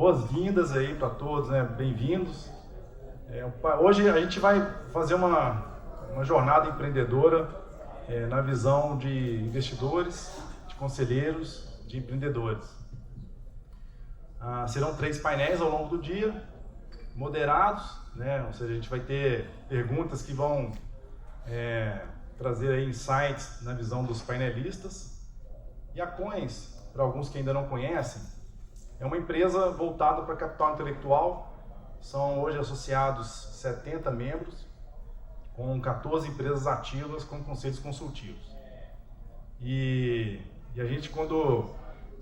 boas-vindas aí para todos, né? Bem-vindos. Hoje a gente vai fazer uma jornada empreendedora na visão de investidores, de conselheiros, de empreendedores. Serão 3 painéis ao longo do dia, moderados, né? Ou seja, a gente vai ter perguntas que vão trazer aí insights na visão dos painelistas. E a Coins, para alguns que ainda não conhecem, é uma empresa voltada para capital intelectual. São hoje associados 70 membros, com 14 empresas ativas com conselhos consultivos. E a gente, quando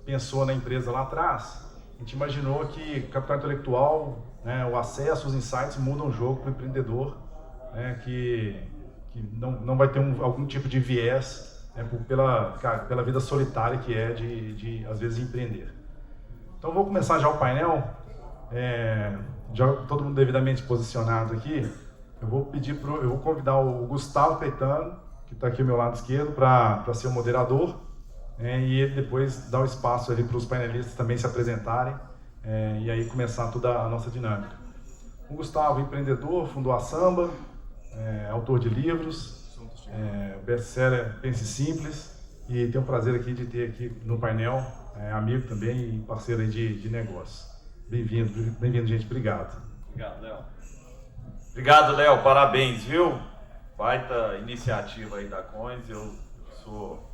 pensou na empresa lá atrás, a gente imaginou que capital intelectual, né, o acesso, os insights mudam o jogo para o empreendedor, né, que não vai ter algum tipo de viés, né, pela vida solitária que é de às vezes, empreender. Então, vou começar já o painel. Já todo mundo devidamente posicionado aqui. Eu vou convidar o Gustavo Caetano, que está aqui ao meu lado esquerdo, para ser o moderador, e ele depois dá o espaço ali para os painelistas também se apresentarem, e aí começar toda a nossa dinâmica. O Gustavo, empreendedor, fundou a Samba, autor de livros, best-seller Pense Simples, e tenho o prazer aqui de ter aqui no painel amigo também e parceiro aí de negócio. Bem-vindo, gente. Obrigado. Obrigado, Léo. Obrigado, Léo. Parabéns, viu? Baita iniciativa aí da Coins. Eu sou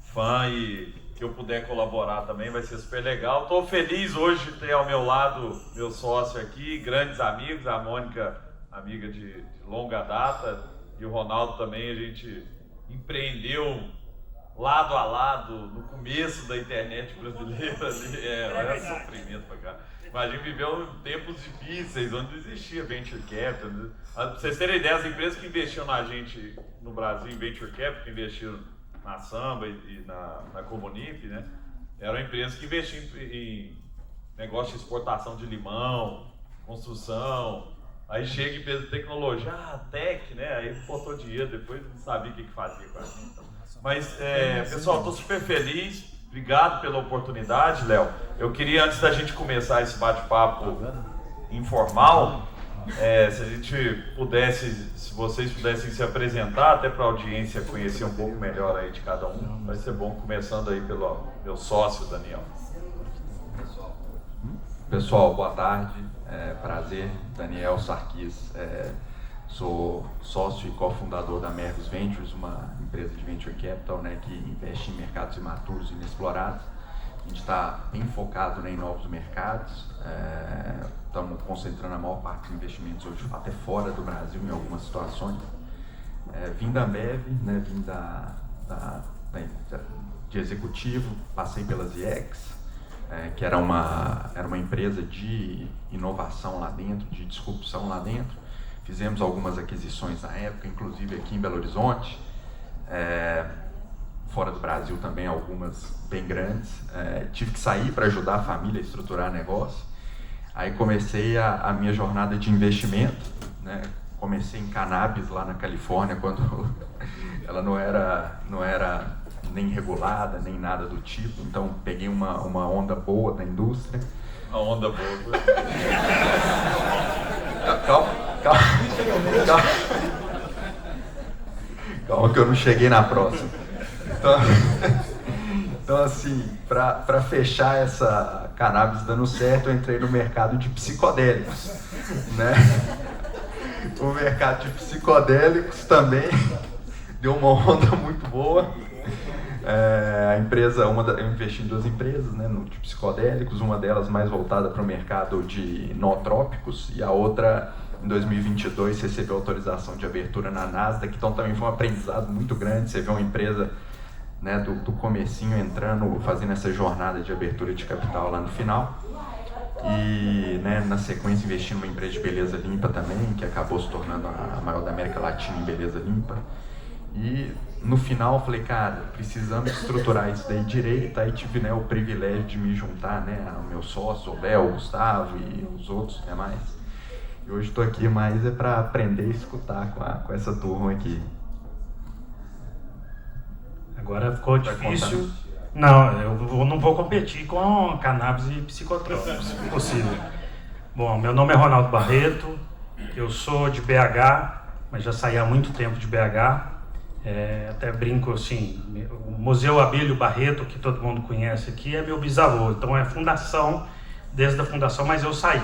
fã e que eu puder colaborar também vai ser super legal. Estou feliz hoje de ter ao meu lado meu sócio aqui, grandes amigos, a Mônica, amiga de longa data, e o Ronaldo também. A gente empreendeu lado a lado no começo da internet brasileira ali. Olha sofrimento pra cá. Mas a gente viveu tempos difíceis, onde não existia Venture Capital. Né? Pra vocês terem ideia, as empresas que investiam na gente no Brasil em Venture Capital, que investiram na Samba e na Comunip, né? Eram empresas que investiam em negócio de exportação de limão, construção. Aí chega empresa de tecnologia, tech, né? Aí botou dinheiro, depois não sabia o que fazia com a gente. Mas, pessoal, estou super feliz. Obrigado pela oportunidade, Léo. Eu queria, antes da gente começar esse bate-papo informal, se a gente pudesse, se vocês pudessem se apresentar, até para a audiência conhecer um pouco melhor aí de cada um, vai ser bom, começando aí pelo meu sócio, Daniel. Pessoal, boa tarde. Prazer, Daniel Sarquis. Sou sócio e cofundador da Mervis Ventures, uma empresa de Venture Capital, né, que investe em mercados imaturos e inexplorados. A gente está bem focado, né, em novos mercados. Estamos concentrando a maior parte dos investimentos hoje, até fora do Brasil, em algumas situações. Vim da Ambev, né, vim de executivo, passei pela ZX, que era uma empresa de inovação lá dentro, de disrupção lá dentro. Fizemos algumas aquisições na época, inclusive aqui em Belo Horizonte, fora do Brasil também, algumas bem grandes. Tive que sair para ajudar a família a estruturar negócio. Aí comecei a minha jornada de investimento, né? Comecei em cannabis lá na Califórnia, quando ela não era nem regulada, nem nada do tipo. Então peguei uma onda boa da indústria. Uma onda boa. Calma que eu não cheguei na próxima. Então assim, para fechar essa cannabis dando certo, eu entrei no mercado de psicodélicos, né? O mercado de psicodélicos também deu uma onda muito boa. Eu investi em 2 empresas, né, de psicodélicos, uma delas mais voltada para o mercado de nootrópicos e a outra, em 2022, recebeu autorização de abertura na Nasdaq, então também foi um aprendizado muito grande. Você vê uma empresa, né, do comecinho entrando, fazendo essa jornada de abertura de capital lá no final. E, né, na sequência investi numa empresa de beleza limpa também, que acabou se tornando a maior da América Latina em beleza limpa. E no final eu falei, cara, precisamos estruturar isso daí direito. Aí tive, né, o privilégio de me juntar, né, ao meu sócio, o Léo, o Gustavo e os outros demais. E hoje estou aqui mais para aprender e escutar com essa turma aqui. Agora ficou difícil. Não, eu não vou competir com cannabis e psicotrópicos, se possível. Bom, meu nome é Ronaldo Barreto, eu sou de BH, mas já saí há muito tempo de BH. Até brinco assim, o Museu Abílio Barreto, que todo mundo conhece aqui, é meu bisavô. Então é fundação, desde a fundação, mas eu saí.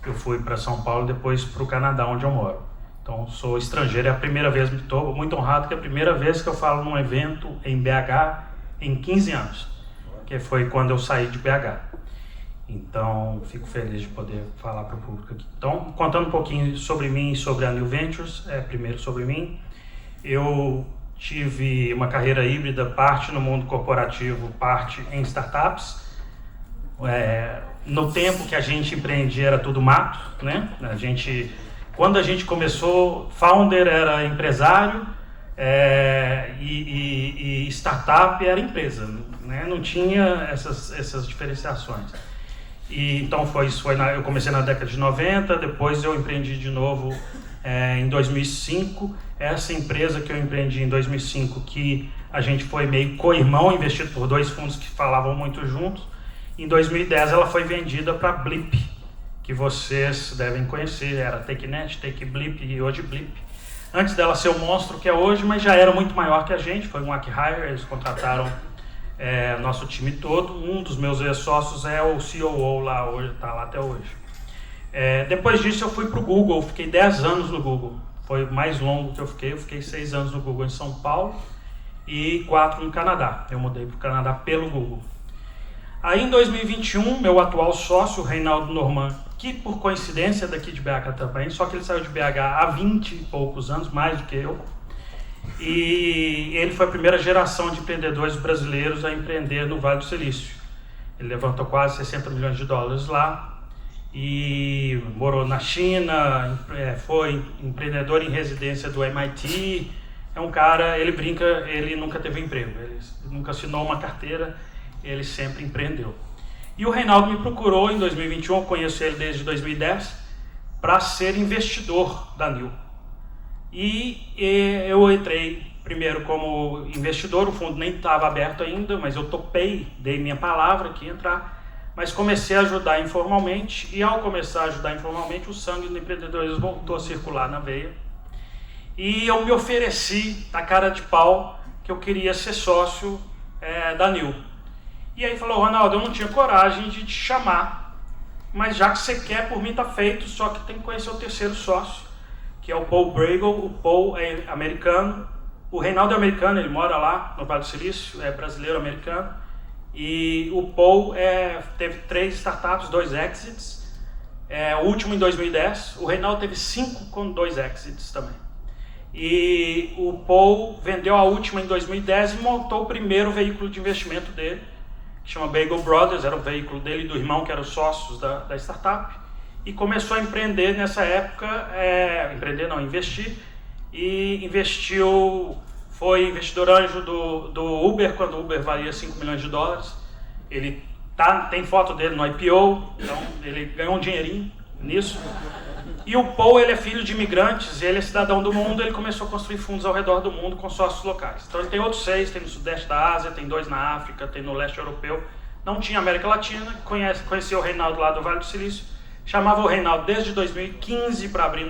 Eu fui para São Paulo e depois para o Canadá, onde eu moro. Então sou estrangeiro, é a primeira vez, estou muito honrado, que é a primeira vez que eu falo num evento em BH em 15 anos, que foi quando eu saí de BH. Então fico feliz de poder falar para o público aqui. Então, contando um pouquinho sobre mim e sobre a New Ventures, primeiro sobre mim. Eu tive uma carreira híbrida, parte no mundo corporativo, parte em startups. No tempo que a gente empreendia era tudo mato, né? Quando a gente começou, founder era empresário e startup era empresa, né? Não tinha essas diferenciações. Então eu comecei na década de 90, depois eu empreendi de novo em 2005. Essa empresa que eu empreendi em 2005, que a gente foi meio co-irmão, investido por 2 fundos que falavam muito juntos. Em 2010 ela foi vendida para Blip, que vocês devem conhecer, era TakeNet, TakeBlip e hoje Blip. Antes dela ser o monstro que é hoje, mas já era muito maior que a gente, foi um acqui-hire, eles contrataram nosso time todo. Um dos meus ex-sócios é o COO lá hoje, está lá até hoje. Depois disso eu fui para o Google, fiquei 10 anos no Google. Foi o mais longo que eu fiquei 6 anos no Google em São Paulo e 4 no Canadá. Eu mudei para o Canadá pelo Google. Aí em 2021, meu atual sócio, o Reinaldo Norman, que por coincidência é daqui de BH também, só que ele saiu de BH há 20 e poucos anos, mais do que eu, e ele foi a primeira geração de empreendedores brasileiros a empreender no Vale do Silício. Ele levantou quase 60 milhões de dólares lá, e morou na China, foi empreendedor em residência do MIT. É um cara, ele brinca, ele nunca teve emprego, ele nunca assinou uma carteira, ele sempre empreendeu. E o Reinaldo me procurou em 2021, eu conheço ele desde 2010, para ser investidor da New. E eu entrei primeiro como investidor, o fundo nem estava aberto ainda, mas eu topei, dei minha palavra que ia entrar. Mas comecei a ajudar informalmente, e ao começar a ajudar informalmente, o sangue do empreendedorismo voltou a circular na veia. E eu me ofereci, na cara de pau, que eu queria ser sócio da New. E aí falou: Ronaldo, eu não tinha coragem de te chamar, mas já que você quer, por mim tá feito, só que tem que conhecer o terceiro sócio, que é o Paul Bragle. O Paul é americano, o Reinaldo é americano, ele mora lá no Vale do Silício, é brasileiro-americano. E o Paul teve 3 startups, 2 exits, o último em 2010. O Reinaldo teve 5 com 2 exits também. E o Paul vendeu a última em 2010 e montou o primeiro veículo de investimento dele, que chama Bagel Brothers, era o veículo dele e do irmão, que eram os sócios da startup. E começou a empreender nessa época, investir. E investiu... Foi investidor anjo do Uber, quando o Uber valia 5 milhões de dólares. Ele tem foto dele no IPO, então ele ganhou um dinheirinho nisso. E o Paul, ele é filho de imigrantes, ele é cidadão do mundo, ele começou a construir fundos ao redor do mundo com sócios locais. Então ele tem outros 6, tem no sudeste da Ásia, tem 2 na África, tem no leste europeu. Não tinha América Latina, conhecia o Reinaldo lá do Vale do Silício. Chamava o Reinaldo desde 2015 para abrir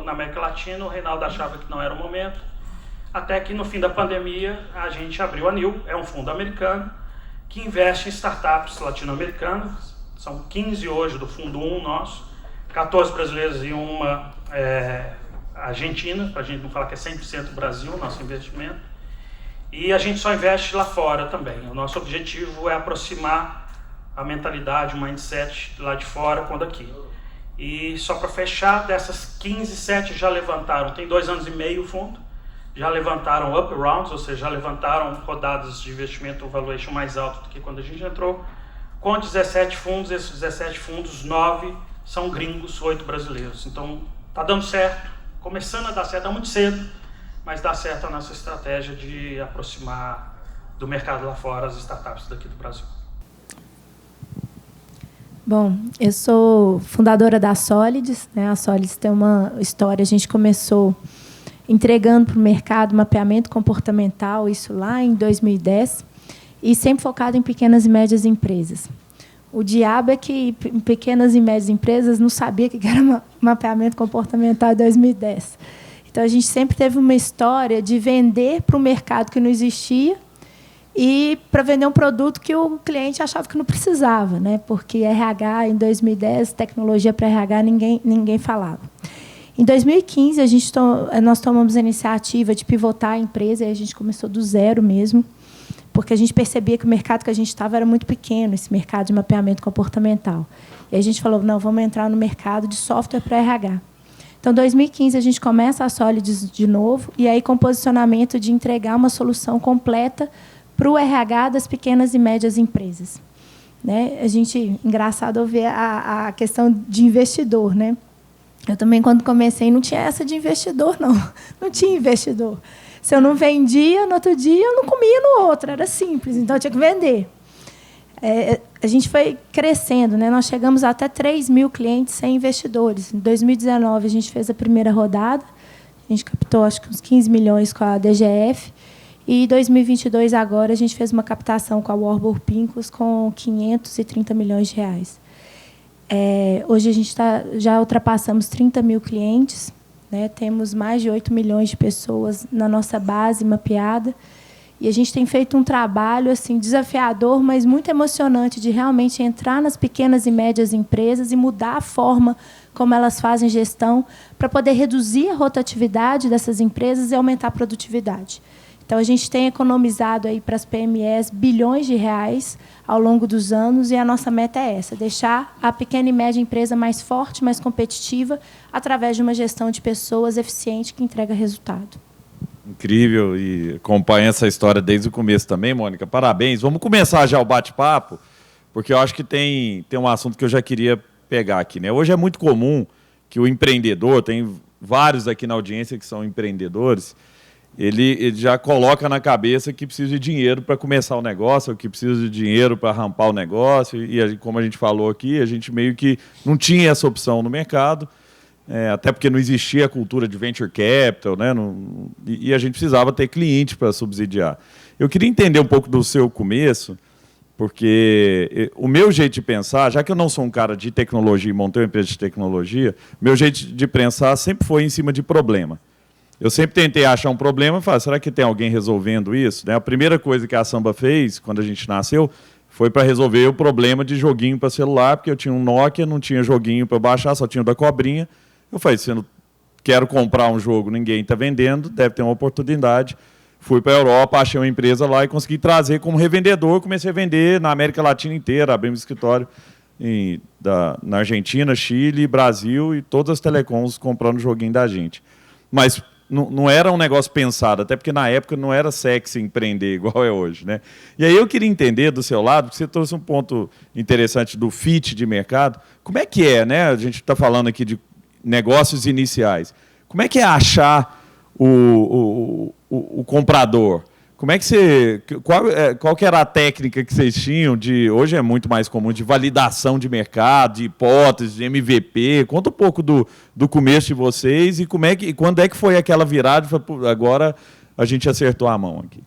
na América Latina, o Reinaldo achava que não era o momento. Até que no fim da pandemia a gente abriu a New, é um fundo americano que investe em startups latino-americanas. São 15 hoje do fundo 1 nosso, 14 brasileiros e uma argentina, para a gente não falar que é 100% Brasil, nosso investimento. E a gente só investe lá fora também. O nosso objetivo é aproximar a mentalidade, o mindset lá de fora com daqui. E só para fechar, dessas 15, 7 já levantaram, tem 2 anos e meio o fundo. Já levantaram up rounds, ou seja, já levantaram rodadas de investimento, valuation mais alto do que quando a gente entrou, com 17 fundos. Esses 17 fundos, 9 são gringos, 8 brasileiros. Então, está dando certo, começando a dar certo, é muito cedo, mas dá certo a nossa estratégia de aproximar do mercado lá fora as startups daqui do Brasil. Bom, eu sou fundadora da Solids, né? A Solids tem uma história, a gente começou entregando para o mercado mapeamento comportamental, isso lá em 2010. e sempre focado em pequenas e médias empresas. O diabo é que em pequenas e médias empresas não sabia que era mapeamento comportamental em 2010. Então, a gente sempre teve uma história de vender para um mercado que não existia e para vender um produto que o cliente achava que não precisava, né? Porque RH, em 2010, tecnologia para RH, ninguém falava. Em 2015, nós tomamos a iniciativa de pivotar a empresa, e a gente começou do zero mesmo, porque a gente percebia que o mercado que a gente estava era muito pequeno, esse mercado de mapeamento comportamental. E a gente falou, não, vamos entrar no mercado de software para RH. Então, em 2015, a gente começa a Solids de novo, e aí com o posicionamento de entregar uma solução completa para o RH das pequenas e médias empresas. Né? Engraçado ouvir a questão de investidor, né? Eu também, quando comecei, não tinha essa de investidor, não. Não tinha investidor. Se eu não vendia, no outro dia, eu não comia no outro. Era simples, então eu tinha que vender. A gente foi crescendo, né? Nós chegamos até 3 mil clientes sem investidores. Em 2019, a gente fez a primeira rodada. A gente captou, acho que uns 15 milhões com a DGF. E em 2022, agora, a gente fez uma captação com a Warburg Pincus com 530 milhões de reais. Hoje, a gente já ultrapassamos 30 mil clientes, né? Temos mais de 8 milhões de pessoas na nossa base mapeada. E a gente tem feito um trabalho assim, desafiador, mas muito emocionante, de realmente entrar nas pequenas e médias empresas e mudar a forma como elas fazem gestão para poder reduzir a rotatividade dessas empresas e aumentar a produtividade. Então, a gente tem economizado aí para as PMEs bilhões de reais ao longo dos anos, e a nossa meta é essa, deixar a pequena e média empresa mais forte, mais competitiva, através de uma gestão de pessoas eficiente que entrega resultado. Incrível, e acompanha essa história desde o começo também, Mônica. Parabéns. Vamos começar já o bate-papo, porque eu acho que tem um assunto que eu já queria pegar aqui, né? Hoje é muito comum que o empreendedor, tem vários aqui na audiência que são empreendedores, ele já coloca na cabeça que precisa de dinheiro para começar o negócio, que precisa de dinheiro para rampar o negócio, e como a gente falou aqui, a gente meio que não tinha essa opção no mercado, até porque não existia a cultura de venture capital, né? E a gente precisava ter cliente para subsidiar. Eu queria entender um pouco do seu começo, porque o meu jeito de pensar, já que eu não sou um cara de tecnologia e montei uma empresa de tecnologia, meu jeito de pensar sempre foi em cima de problema. Eu sempre tentei achar um problema e falar, será que tem alguém resolvendo isso? A primeira coisa que a Samba fez, quando a gente nasceu, foi para resolver o problema de joguinho para celular, porque eu tinha um Nokia, não tinha joguinho para baixar, só tinha o da cobrinha. Eu falei, se eu não quero comprar um jogo, ninguém está vendendo, deve ter uma oportunidade. Fui para a Europa, achei uma empresa lá e consegui trazer como revendedor. Comecei a vender na América Latina inteira, abrimos escritório na Argentina, Chile, Brasil, e todas as telecoms comprando joguinho da gente. Mas não era um negócio pensado, até porque na época não era sexy empreender igual é hoje, né? E aí eu queria entender do seu lado, porque você trouxe um ponto interessante do fit de mercado. Como é que é, né? A gente está falando aqui de negócios iniciais. Como é que é achar o comprador? Como é que você, qual que era a técnica que vocês tinham hoje é muito mais comum, de validação de mercado, de hipótese, de MVP? Conta um pouco do começo de vocês e quando é que foi aquela virada, agora a gente acertou a mão aqui.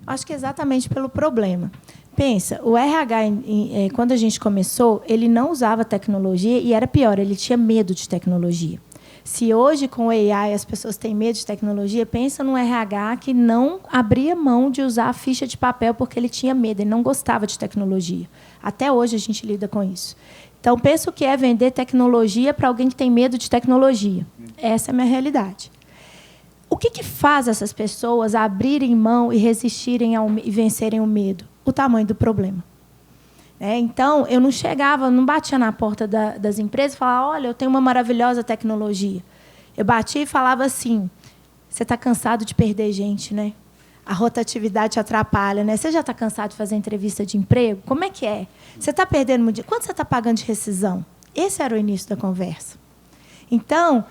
Acho que exatamente pelo problema. Pensa, o RH, quando a gente começou, ele não usava tecnologia e era pior, ele tinha medo de tecnologia. Se hoje, com o AI, as pessoas têm medo de tecnologia, pensa num RH que não abria mão de usar a ficha de papel porque ele tinha medo, ele não gostava de tecnologia. Até hoje a gente lida com isso. Então, pensa o que é vender tecnologia para alguém que tem medo de tecnologia. Essa é a minha realidade. O que faz essas pessoas abrirem mão e resistirem e vencerem o medo? O tamanho do problema. Então, eu não chegava, não batia na porta das empresas e falava, olha, eu tenho uma maravilhosa tecnologia. Eu batia e falava assim, você está cansado de perder gente, né? A rotatividade te atrapalha, né? Você já está cansado de fazer entrevista de emprego? Como é que é? Você está perdendo muito dinheiro? Quanto você está pagando de rescisão? Esse era o início da conversa. Então,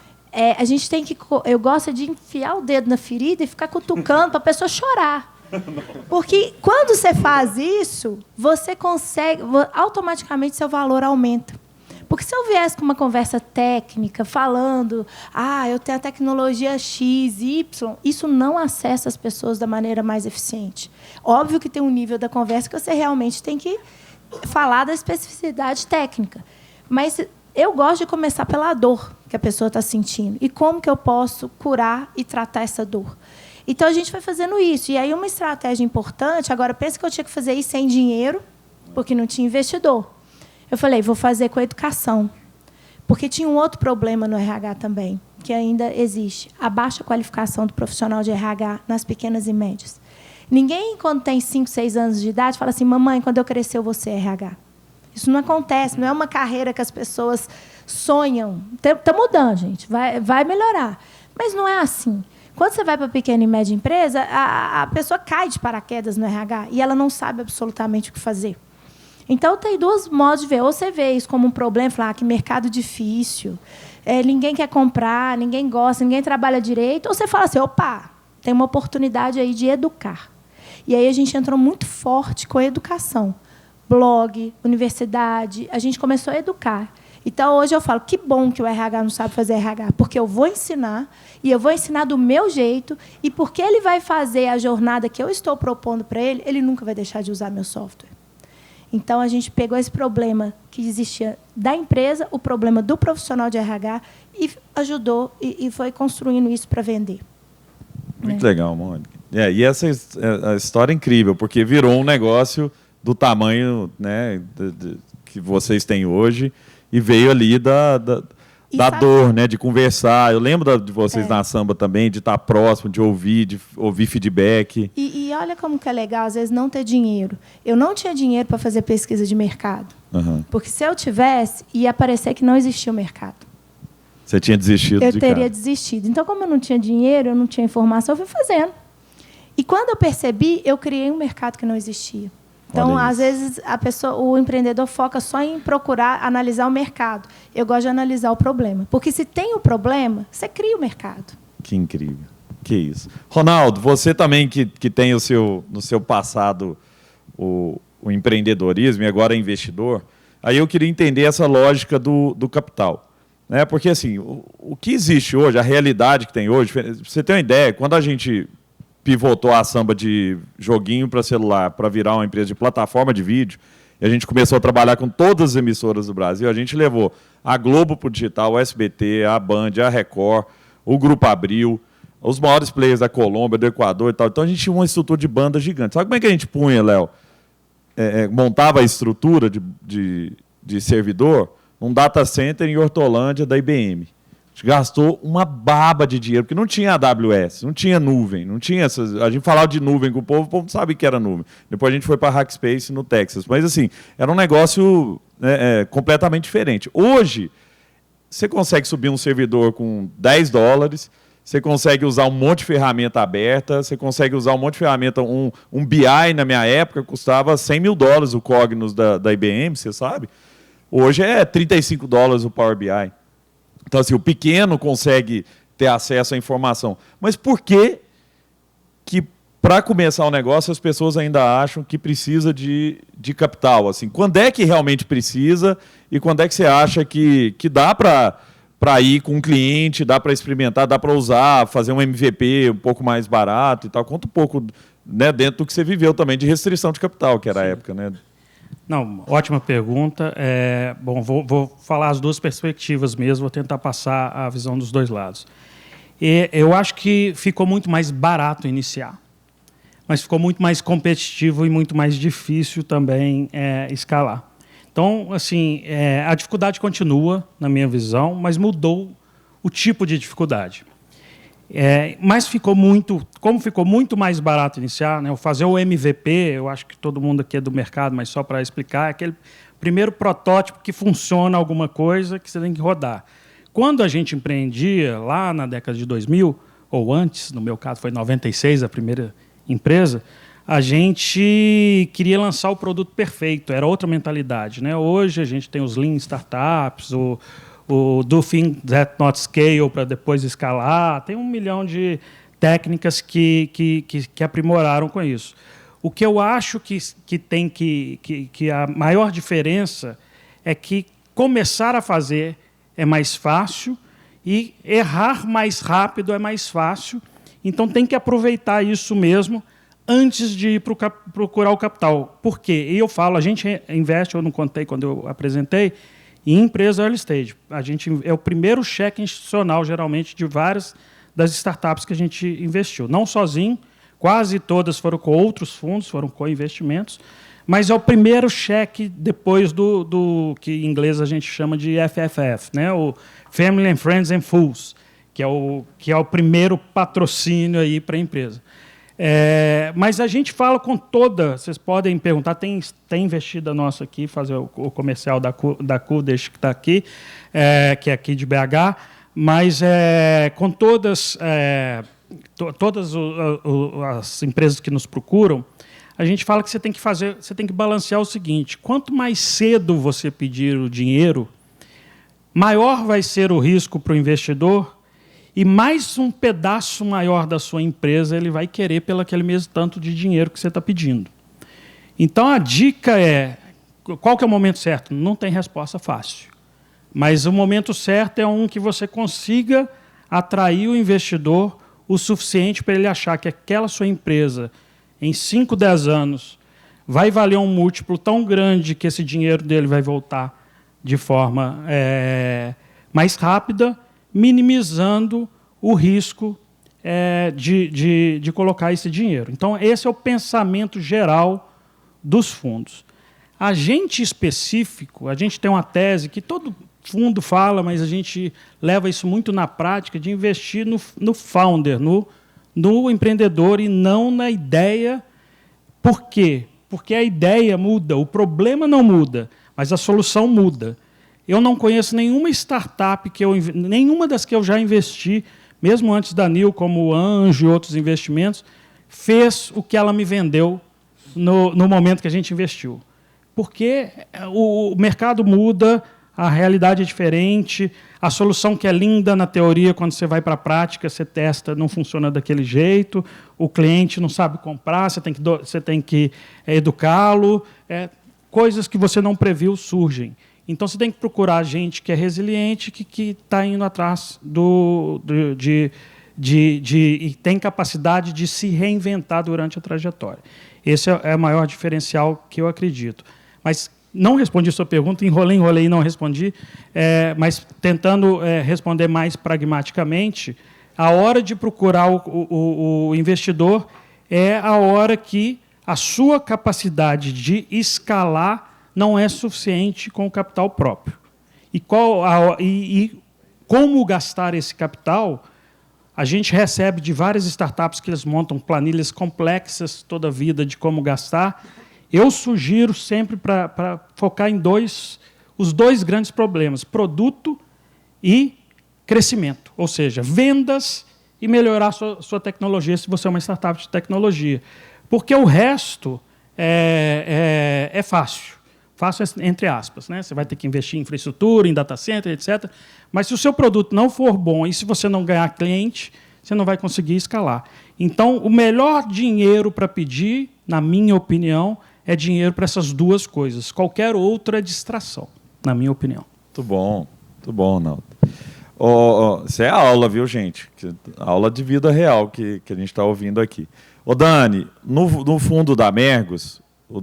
a gente tem que... Eu gosto de enfiar o dedo na ferida e ficar cutucando para a pessoa chorar. Porque quando você faz isso, você consegue, automaticamente seu valor aumenta. Porque se eu viesse com uma conversa técnica, falando, eu tenho a tecnologia X, Y, isso não acessa as pessoas da maneira mais eficiente. Óbvio que tem um nível da conversa que você realmente tem que falar da especificidade técnica. Mas eu gosto de começar pela dor que a pessoa está sentindo. E como que eu posso curar e tratar essa dor? Então, a gente vai fazendo isso. E aí, uma estratégia importante... Agora, pensa que eu tinha que fazer isso sem dinheiro, porque não tinha investidor. Eu falei, vou fazer com a educação. Porque tinha um outro problema no RH também, que ainda existe. A baixa qualificação do profissional de RH nas pequenas e médias. Ninguém, quando tem 5, 6 anos de idade, fala assim, mamãe, quando eu crescer, eu vou ser RH. Isso não acontece, não é uma carreira que as pessoas sonham. Está mudando, gente, vai melhorar. Mas não é assim. Quando você vai para a pequena e média empresa, a pessoa cai de paraquedas no RH e ela não sabe absolutamente o que fazer. Então, tem dois modos de ver. Ou você vê isso como um problema, falar que mercado difícil, ninguém quer comprar, ninguém gosta, ninguém trabalha direito. Ou você fala assim, opa, tem uma oportunidade aí de educar. E aí a gente entrou muito forte com a educação. Blog, universidade, a gente começou a educar. Então, hoje eu falo, que bom que o RH não sabe fazer RH, porque eu vou ensinar, e eu vou ensinar do meu jeito, e porque ele vai fazer a jornada que eu estou propondo para ele, ele nunca vai deixar de usar meu software. Então, a gente pegou esse problema que existia da empresa, o problema do profissional de RH, e ajudou, e foi construindo isso para vender. Muito legal, Mônica. E essa a história é incrível, porque virou um negócio do tamanho, né, que vocês têm hoje, e veio ali da dor, né, de conversar. Eu lembro de vocês na Samba também, de estar próximo, de ouvir feedback. E olha como que é legal, às vezes, não ter dinheiro. Eu não tinha dinheiro para fazer pesquisa de mercado. Uhum. Porque se eu tivesse, ia parecer que não existia o mercado. Você tinha desistido Eu teria desistido. Então, como eu não tinha dinheiro, eu não tinha informação, eu fui fazendo. E quando eu percebi, eu criei um mercado que não existia. Então, às vezes, o empreendedor foca só em procurar analisar o mercado. Eu gosto de analisar o problema. Porque se tem o problema, você cria o mercado. Que incrível. Que isso. Ronaldo, você também que tem no seu passado o empreendedorismo e agora é investidor, aí eu queria entender essa lógica do capital. Né? Porque, assim, o que existe hoje, a realidade que tem hoje, você tem uma ideia, quando a gente pivotou a Samba de joguinho para celular para virar uma empresa de plataforma de vídeo, e a gente começou a trabalhar com todas as emissoras do Brasil, a gente levou a Globo para o digital, o SBT, a Band, a Record, o Grupo Abril, os maiores players da Colômbia, do Equador e tal. Então a gente tinha uma estrutura de banda gigante. Sabe como é que a gente punha, Léo? Montava a estrutura de servidor num data center em Hortolândia da IBM. A gente gastou uma baba de dinheiro, porque não tinha AWS, não tinha nuvem, não tinha essas... A gente falava de nuvem com o povo não sabe que era nuvem. Depois a gente foi para a Hackspace no Texas. Mas, assim, era um negócio completamente diferente. Hoje, você consegue subir um servidor com $10, você consegue usar um monte de ferramenta aberta, você consegue usar um monte de ferramenta... Um BI, na minha época, custava $100 mil o Cognos da IBM, você sabe? Hoje é $35 o Power BI. Então, assim, o pequeno consegue ter acesso à informação. Mas por que para começar o negócio, as pessoas ainda acham que precisa de capital? Assim, quando é que realmente precisa e quando é que você acha que dá para ir com um cliente, dá para experimentar, dá para usar, fazer um MVP um pouco mais barato e tal? Conta um pouco, né, dentro do que você viveu também de restrição de capital, que era a época, né? Não, ótima pergunta. Bom, vou falar as duas perspectivas mesmo, vou tentar passar a visão dos dois lados. Eu acho que ficou muito mais barato iniciar, mas ficou muito mais competitivo e muito mais difícil também escalar. Então, assim, a dificuldade continua, na minha visão, mas mudou o tipo de dificuldade. Mas como ficou muito mais barato iniciar, né, fazer o MVP, eu acho que todo mundo aqui é do mercado, mas só para explicar, é aquele primeiro protótipo que funciona alguma coisa que você tem que rodar. Quando a gente empreendia, lá na década de 2000, ou antes, no meu caso foi em 96, a primeira empresa, a gente queria lançar o produto perfeito, era outra mentalidade. Né? Hoje a gente tem os Lean Startups, o Do Things That Not Scale para depois escalar. Tem 1 milhão de técnicas que aprimoraram com isso. O que eu acho que a maior diferença é que começar a fazer é mais fácil e errar mais rápido é mais fácil. Então, tem que aproveitar isso mesmo antes de ir procurar o capital. Por quê? E eu falo, a gente investe, eu não contei quando eu apresentei, em empresa early stage. A gente é o primeiro cheque institucional, geralmente, de várias das startups que a gente investiu. Não sozinho, quase todas foram com outros fundos, foram co-investimentos, mas é o primeiro cheque depois do que em inglês a gente chama de FFF, né? O Family and Friends and Fools, que é o primeiro patrocínio aí para a empresa. Mas a gente fala com toda, vocês podem perguntar, tem investida nossa aqui, fazer o comercial da Kudesh, que está aqui, que é aqui de BH, mas com todas as empresas que nos procuram, a gente fala que você tem que balancear o seguinte: quanto mais cedo você pedir o dinheiro, maior vai ser o risco para o investidor e mais um pedaço maior da sua empresa ele vai querer pelo aquele mesmo tanto de dinheiro que você está pedindo. Então, a dica é, qual que é o momento certo? Não tem resposta fácil. Mas o momento certo é um que você consiga atrair o investidor o suficiente para ele achar que aquela sua empresa, em 5, 10 anos, vai valer um múltiplo tão grande que esse dinheiro dele vai voltar de forma mais rápida, minimizando o risco de colocar esse dinheiro. Então, esse é o pensamento geral dos fundos. Agente específico, a gente tem uma tese que todo fundo fala, mas a gente leva isso muito na prática, de investir no founder, no empreendedor e não na ideia. Por quê? Porque a ideia muda, o problema não muda, mas a solução muda. Eu não conheço nenhuma startup, nenhuma das que eu já investi, mesmo antes da NIL, como o Anjo e outros investimentos, fez o que ela me vendeu no momento que a gente investiu. Porque o mercado muda, a realidade é diferente, a solução que é linda na teoria, quando você vai para a prática, você testa, não funciona daquele jeito, o cliente não sabe comprar, você tem que educá-lo, coisas que você não previu surgem. Então, você tem que procurar gente que é resiliente, que está indo atrás e tem capacidade de se reinventar durante a trajetória. Esse é o maior diferencial que eu acredito. Mas não respondi a sua pergunta, enrolei e não respondi, mas tentando responder mais pragmaticamente, a hora de procurar o investidor é a hora que a sua capacidade de escalar não é suficiente com o capital próprio. E como gastar esse capital, a gente recebe de várias startups que eles montam planilhas complexas toda a vida de como gastar. Eu sugiro sempre para focar em os dois grandes problemas, produto e crescimento, ou seja, vendas e melhorar sua tecnologia, se você é uma startup de tecnologia. Porque o resto é fácil. Fácil entre aspas, né? Você vai ter que investir em infraestrutura, em data center, etc. Mas se o seu produto não for bom e se você não ganhar cliente, você não vai conseguir escalar. Então, o melhor dinheiro para pedir, na minha opinião, é dinheiro para essas duas coisas. Qualquer outra é distração, na minha opinião. Muito bom, Naldo. Isso é aula, viu, gente? Aula de vida real que a gente está ouvindo aqui. Dani, no fundo da Mergos, o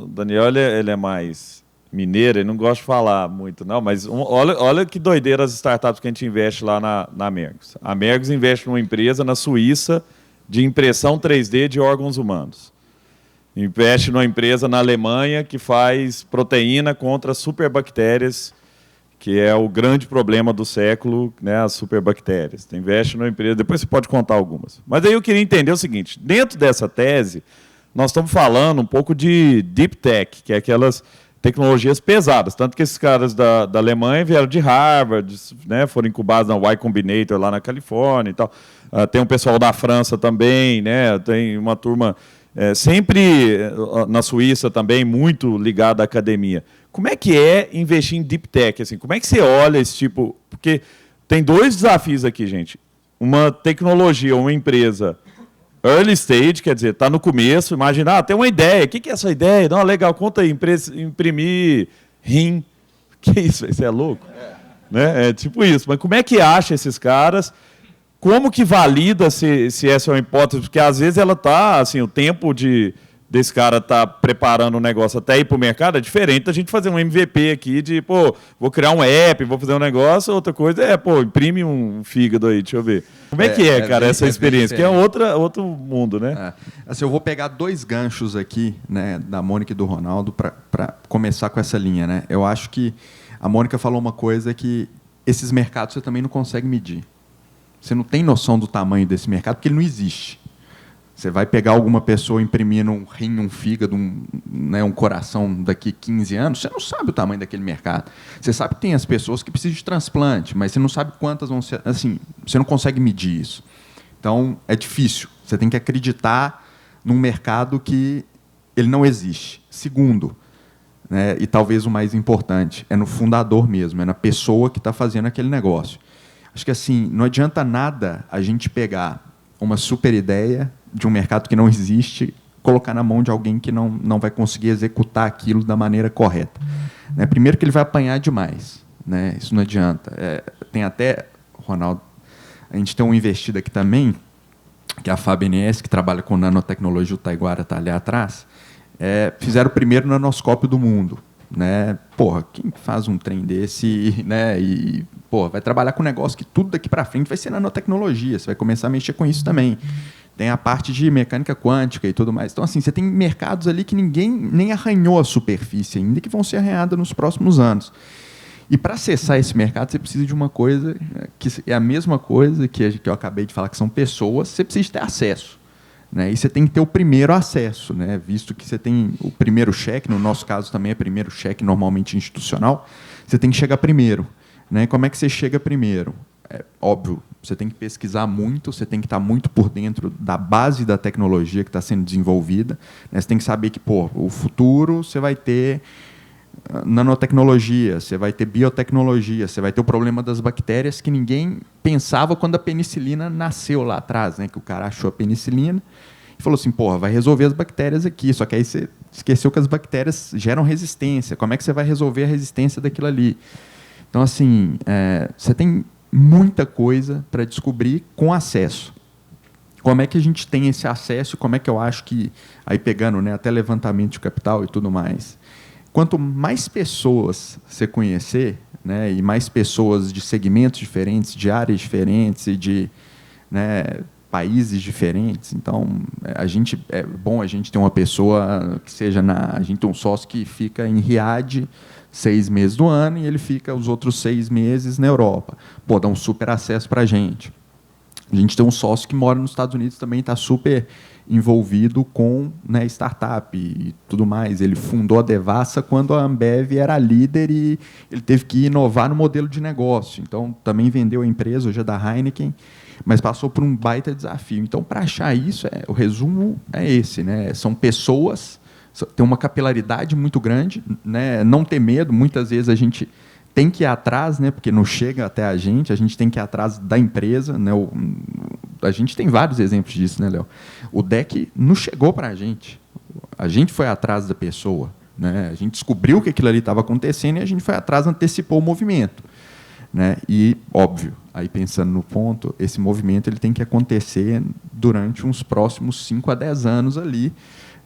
Daniel ele é mais mineiro, ele não gosta de falar muito, não, mas olha que doideira as startups que a gente investe lá na Mergos. A Mergos investe numa empresa na Suíça de impressão 3D de órgãos humanos. Investe numa empresa na Alemanha que faz proteína contra superbactérias, que é o grande problema do século, né, as superbactérias. Investe numa empresa, depois você pode contar algumas. Mas aí eu queria entender o seguinte, dentro dessa tese, nós estamos falando um pouco de deep tech, que é aquelas tecnologias pesadas, tanto que esses caras da Alemanha vieram de Harvard, né, foram incubados na Y Combinator lá na Califórnia e tal. Tem um pessoal da França também, né, tem uma turma sempre na Suíça também, muito ligada à academia. Como é que é investir em deep tech? Assim, como é que você olha esse tipo... Porque tem dois desafios aqui, gente. Uma tecnologia, uma empresa early stage, quer dizer, está no começo, imagina, tem uma ideia, o que é essa ideia? Não, legal, conta aí, imprimir rim. Que isso, você é louco? Né? É tipo isso. Mas como é que acha esses caras? Como que valida se essa é uma hipótese? Porque às vezes ela está, assim, o tempo desse cara tá preparando um negócio até ir para o mercado é diferente da gente fazer um MVP aqui de, pô, vou criar um app, vou fazer um negócio, outra coisa é, pô, imprime um fígado aí, deixa eu ver. Como é que cara, essa experiência? Que é outro mundo, né? Assim, eu vou pegar 2 ganchos aqui, né, da Mônica e do Ronaldo para começar com essa linha, né? Eu acho que a Mônica falou uma coisa que esses mercados você também não consegue medir. Você não tem noção do tamanho desse mercado porque ele não existe. Você vai pegar alguma pessoa imprimindo um rim, um fígado, um coração daqui 15 anos, você não sabe o tamanho daquele mercado. Você sabe que tem as pessoas que precisam de transplante, mas você não sabe quantas vão ser. Assim, você não consegue medir isso. Então, é difícil. Você tem que acreditar num mercado que ele não existe. Segundo, né, e talvez o mais importante, é no fundador mesmo, é na pessoa que está fazendo aquele negócio. Acho que assim, não adianta nada a gente pegar uma super ideia de um mercado que não existe, colocar na mão de alguém que não vai conseguir executar aquilo da maneira correta. Né? Primeiro que ele vai apanhar demais. Né? Isso não adianta. Tem até, Ronaldo, a gente tem um investido aqui também, que é a FABNS, que trabalha com nanotecnologia, o Taiguara está ali atrás, fizeram o primeiro nanoscópio do mundo. Né? Porra, quem faz um trem desse, né? E porra, vai trabalhar com um negócio que tudo daqui para frente vai ser nanotecnologia, você vai começar a mexer com isso também. Tem a parte de mecânica quântica e tudo mais. Então, assim, você tem mercados ali que ninguém nem arranhou a superfície ainda, que vão ser arranhados nos próximos anos. E para acessar esse mercado, você precisa de uma coisa que é a mesma coisa que eu acabei de falar, que são pessoas, você precisa ter acesso. Né? E você tem que ter o primeiro acesso, né? Visto que você tem o primeiro cheque, no nosso caso também é primeiro cheque, normalmente institucional, você tem que chegar primeiro. Né? Como é que você chega primeiro? Óbvio, você tem que pesquisar muito, você tem que estar muito por dentro da base da tecnologia que está sendo desenvolvida. Né? Você tem que saber que, o futuro você vai ter nanotecnologia, você vai ter biotecnologia, você vai ter o problema das bactérias que ninguém pensava quando a penicilina nasceu lá atrás, né? Que o cara achou a penicilina e falou assim, vai resolver as bactérias aqui, só que aí você esqueceu que as bactérias geram resistência. Como é que você vai resolver a resistência daquilo ali? Então, assim, você tem muita coisa para descobrir com acesso. Como é que a gente tem esse acesso? Como é que eu acho que, aí pegando, né, até levantamento de capital e tudo mais, quanto mais pessoas você conhecer, né, e mais pessoas de segmentos diferentes, de áreas diferentes e de, né, países diferentes, então é bom a gente ter uma pessoa que seja a gente tem um sócio que fica em Riad 6 meses do ano e ele fica os outros 6 meses na Europa. Dá um super acesso para a gente. A gente tem um sócio que mora nos Estados Unidos também, está super envolvido com, né, startup e tudo mais. Ele fundou a Devassa quando a Ambev era líder e ele teve que inovar no modelo de negócio. Então, também vendeu a empresa, hoje é da Heineken, mas passou por um baita desafio. Então, para achar isso, o resumo é esse. Né? São pessoas, tem uma capilaridade muito grande, né? Não ter medo, muitas vezes a gente tem que ir atrás, né? Porque não chega até a gente tem que ir atrás da empresa. Né? A gente tem vários exemplos disso, né, Léo? O DEC não chegou para a gente foi atrás da pessoa. Né? A gente descobriu que aquilo ali estava acontecendo e a gente foi atrás, antecipou o movimento. Né? E, óbvio, aí pensando no ponto, esse movimento ele tem que acontecer durante uns próximos 5 a 10 anos ali,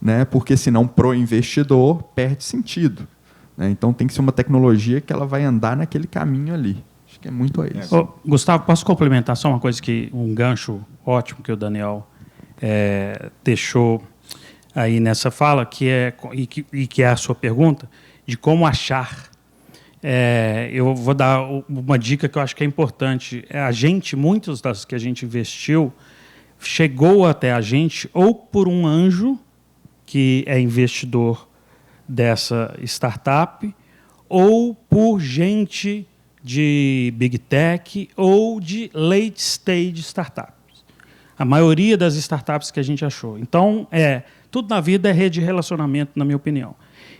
né? Porque senão pro investidor perde sentido. Né? Então tem que ser uma tecnologia que ela vai andar naquele caminho ali. Acho que é muito isso. Gustavo, posso complementar só uma coisa, um gancho ótimo que o Daniel deixou aí nessa fala, que é a sua pergunta, de como achar. Eu vou dar uma dica que eu acho que é importante. Muitos das que a gente investiu, chegou até a gente ou por um anjo, que é investidor dessa startup, ou por gente de Big Tech ou de Late Stage Startups. A maioria das startups que a gente achou. Então, tudo na vida é rede de relacionamento, na minha opinião.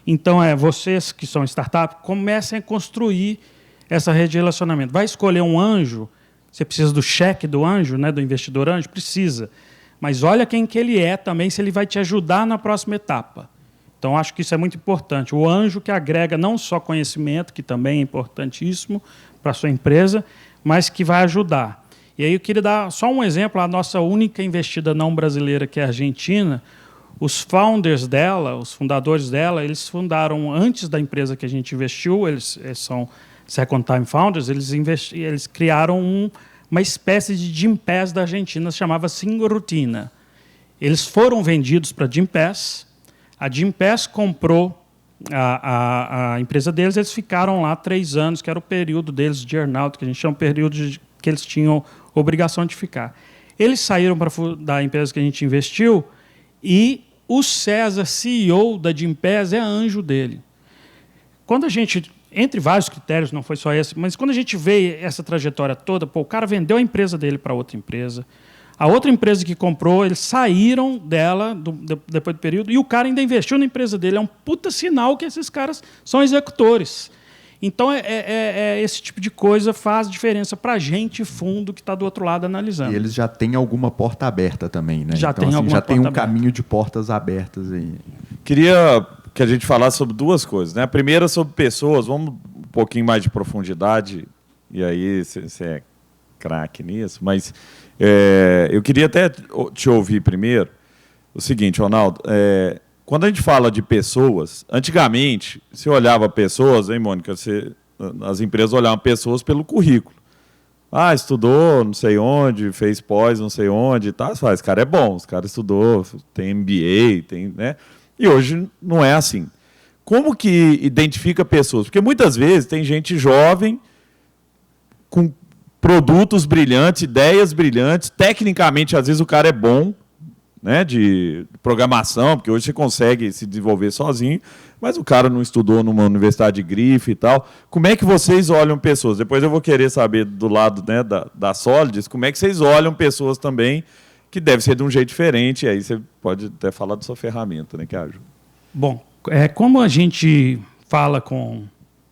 Então, vocês que são startup, comecem a construir essa rede de relacionamento. Vai escolher um anjo, você precisa do cheque do anjo, né, do investidor anjo? Precisa. Mas olha quem que ele é também, se ele vai te ajudar na próxima etapa. Então, acho que isso é muito importante. O anjo que agrega não só conhecimento, que também é importantíssimo para a sua empresa, mas que vai ajudar. E aí eu queria dar só um exemplo. A nossa única investida não brasileira, que é a Argentina, os founders dela, os fundadores dela, eles fundaram antes da empresa que a gente investiu, eles são second time founders, eles criaram uma espécie de Gympass da Argentina, se chamava Singorutina. Eles foram vendidos para a Gympass, a Gympass comprou a empresa deles, eles ficaram lá 3 anos, que era o período deles de earn-out, que a gente chama de período que eles tinham obrigação de ficar. Eles saíram da empresa que a gente investiu e o César, CEO da Gympass, é anjo dele. Quando a gente, entre vários critérios, não foi só esse, mas quando a gente vê essa trajetória toda, o cara vendeu a empresa dele para outra empresa, a outra empresa que comprou, eles saíram dela depois do período, e o cara ainda investiu na empresa dele. É um puta sinal que esses caras são executores. Então, esse tipo de coisa faz diferença para a gente, fundo, que está do outro lado analisando. E eles já têm alguma porta aberta também, né? Já então, tem alguma já tem um porta caminho de portas abertas aí. Queria que a gente falasse sobre 2 coisas, né? A primeira sobre pessoas, vamos um pouquinho mais de profundidade, e aí você é craque nisso, mas eu queria até te ouvir primeiro o seguinte, Ronaldo, quando a gente fala de pessoas, antigamente, você olhava pessoas, hein, Mônica? As empresas olhavam pessoas pelo currículo. Ah, estudou não sei onde, fez pós não sei onde, tá? Esse cara é bom, esse cara estudou, tem MBA, tem, né? E hoje não é assim. Como que identifica pessoas? Porque muitas vezes tem gente jovem com produtos brilhantes, ideias brilhantes, tecnicamente às vezes o cara é bom, né, de programação, porque hoje você consegue se desenvolver sozinho, mas o cara não estudou numa universidade de grife e tal. Como é que vocês olham pessoas? Depois eu vou querer saber do lado, né, da Solidus, como é que vocês olham pessoas também, que deve ser de um jeito diferente, e aí você pode até falar da sua ferramenta, né, que ajuda. Bom, como a gente fala com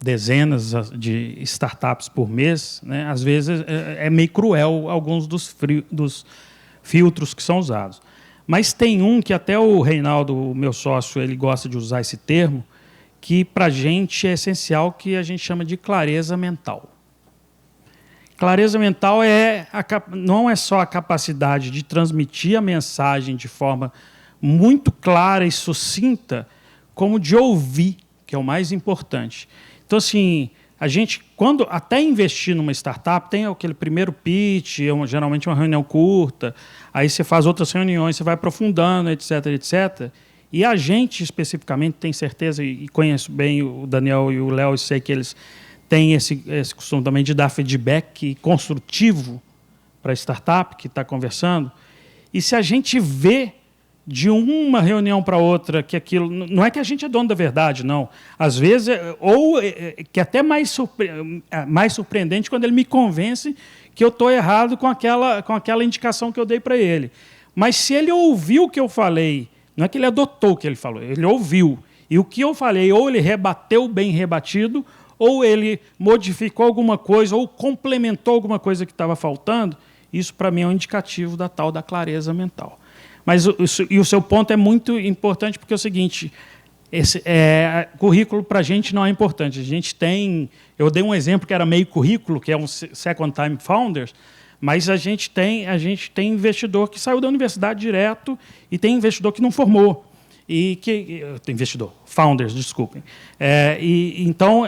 dezenas de startups por mês, né, às vezes é meio cruel alguns dos filtros que são usados. Mas tem um que até o Reinaldo, o meu sócio, ele gosta de usar esse termo, que para a gente é essencial, que a gente chama de clareza mental. Clareza mental não é só a capacidade de transmitir a mensagem de forma muito clara e sucinta, como de ouvir, que é o mais importante. Então, assim, a gente, quando até investir numa startup, tem aquele primeiro pitch, geralmente uma reunião curta, aí você faz outras reuniões, você vai aprofundando, etc, etc. E a gente, especificamente, tem certeza, e conheço bem o Daniel e o Léo, e sei que eles têm esse costume também de dar feedback construtivo para a startup que está conversando. E se a gente vê de uma reunião para outra que aquilo... Não é que a gente é dono da verdade, não. Às vezes, que é até mais surpreendente quando ele me convence que eu estou errado com aquela indicação que eu dei para ele. Mas se ele ouviu o que eu falei, não é que ele adotou o que ele falou, ele ouviu. E o que eu falei, ou ele rebateu bem rebatido, ou ele modificou alguma coisa, ou complementou alguma coisa que estava faltando, isso, para mim, é um indicativo da tal da clareza mental. Mas o seu ponto é muito importante, porque é o seguinte, currículo para a gente não é importante. A gente tem, eu dei um exemplo que era meio currículo, que é um second time founders, mas a gente tem investidor que saiu da universidade direto e tem investidor que não formou. Founders, desculpem. Então,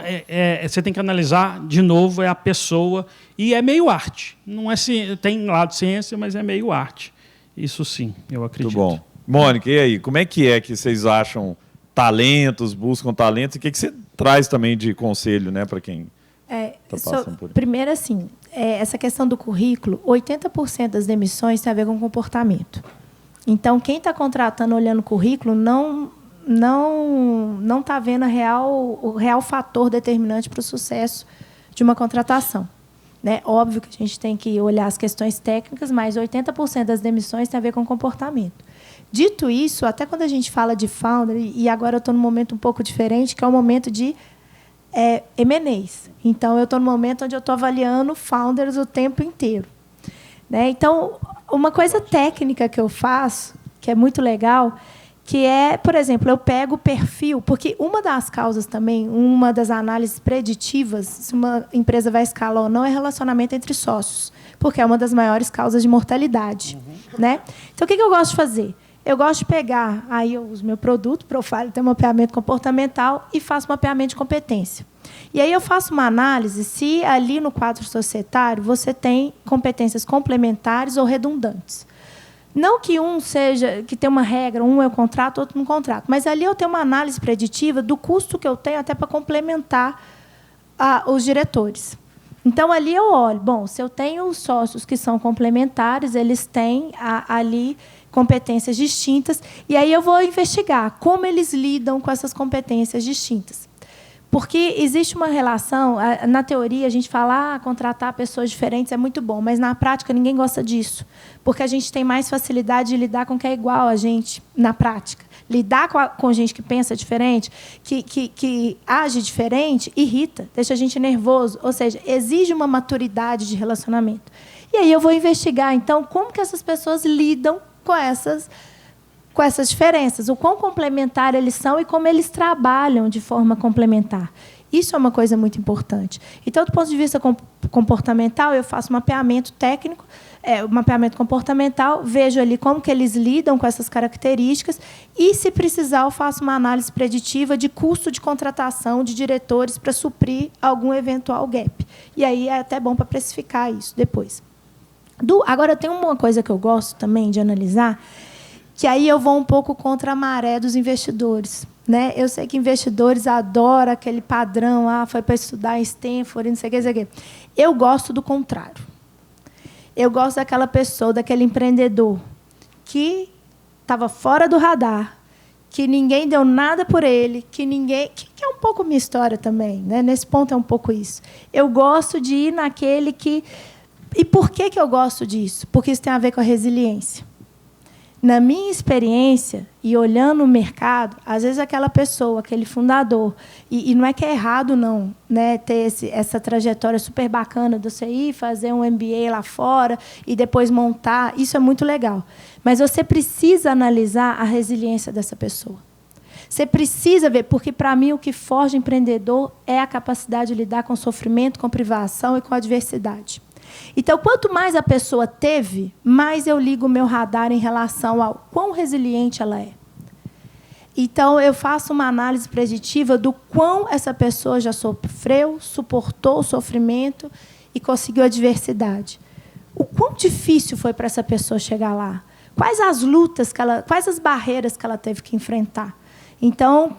você tem que analisar, de novo, a pessoa, e é meio arte. Não é, tem lado de ciência, mas é meio arte. Isso sim, eu acredito. Muito bom. Mônica, e aí, como é que vocês acham talentos, buscam talentos, e o que você traz também de conselho, né, para quem está passando por isso? Primeiro, assim, essa questão do currículo, 80% das demissões tem a ver com comportamento. Então, quem está contratando olhando o currículo não está vendo o real fator determinante para o sucesso de uma contratação. Né? Óbvio que a gente tem que olhar as questões técnicas, mas 80% das demissões tem a ver com comportamento. Dito isso, até quando a gente fala de founder, e agora eu estou num momento um pouco diferente, que é o momento de M&As. Então, eu estou no momento onde eu estou avaliando founders o tempo inteiro. Né? Então, uma coisa técnica que eu faço, que é muito legal, que é, por exemplo, eu pego o perfil, porque uma das causas também, uma das análises preditivas, se uma empresa vai escalar ou não, é relacionamento entre sócios, porque é uma das maiores causas de mortalidade. Né? Então, o que eu gosto de fazer? Eu gosto de pegar, aí eu uso meu produto, Profile, tem um mapeamento comportamental e faço mapeamento de competência. E aí eu faço uma análise se ali no quadro societário você tem competências complementares ou redundantes. Não que um seja, que tem uma regra, um eu contrato, outro não contrato, mas ali eu tenho uma análise preditiva do custo que eu tenho até para complementar os diretores. Então, ali eu olho, bom, se eu tenho sócios que são complementares, eles têm ali competências distintas, e aí eu vou investigar como eles lidam com essas competências distintas. Porque existe uma relação, na teoria a gente fala, contratar pessoas diferentes é muito bom, mas na prática ninguém gosta disso, porque a gente tem mais facilidade de lidar com quem é igual a gente na prática. Lidar com gente que pensa diferente, que age diferente, irrita, deixa a gente nervoso, ou seja, exige uma maturidade de relacionamento. E aí eu vou investigar, então, como que essas pessoas lidam com essas diferenças, o quão complementar eles são e como eles trabalham de forma complementar. Isso é uma coisa muito importante. Então, do ponto de vista comportamental, eu faço mapeamento técnico, mapeamento comportamental, vejo ali como que eles lidam com essas características e, se precisar, eu faço uma análise preditiva de custo de contratação de diretores para suprir algum eventual gap. E aí é até bom para precificar isso depois. Agora, tem uma coisa que eu gosto também de analisar, que aí eu vou um pouco contra a maré dos investidores. Né? Eu sei que investidores adoram aquele padrão, foi para estudar em Stanford, não sei o que, não sei o que. Eu gosto do contrário. Eu gosto daquela pessoa, daquele empreendedor que estava fora do radar, que ninguém deu nada por ele, que é um pouco minha história também. Né? Nesse ponto é um pouco isso. Eu gosto de ir naquele que... E por que eu gosto disso? Porque isso tem a ver com a resiliência. Na minha experiência, e olhando o mercado, às vezes aquela pessoa, aquele fundador, e não é que é errado, não, né, ter essa trajetória super bacana de você ir fazer um MBA lá fora e depois montar, isso é muito legal. Mas você precisa analisar a resiliência dessa pessoa. Você precisa ver, porque, para mim, o que forja empreendedor é a capacidade de lidar com sofrimento, com privação e com adversidade. Então, quanto mais a pessoa teve, mais eu ligo o meu radar em relação ao quão resiliente ela é. Então, eu faço uma análise preditiva do quão essa pessoa já sofreu, suportou o sofrimento e conseguiu a adversidade. O quão difícil foi para essa pessoa chegar lá? Quais as lutas, quais as barreiras que ela teve que enfrentar? Então,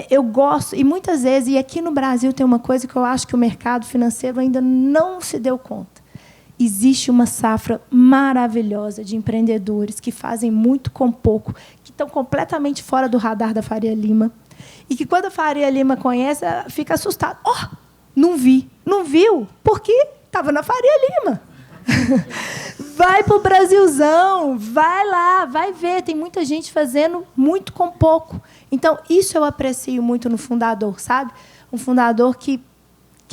eu gosto, e muitas vezes, e aqui no Brasil tem uma coisa que eu acho que o mercado financeiro ainda não se deu conta. Existe uma safra maravilhosa de empreendedores que fazem muito com pouco, que estão completamente fora do radar da Faria Lima, e que, quando a Faria Lima conhece, fica assustado. Não vi. Não viu? Porque estava na Faria Lima. Vai para o Brasilzão, vai lá, vai ver. Tem muita gente fazendo muito com pouco. Então, isso eu aprecio muito no fundador, sabe? Um fundador que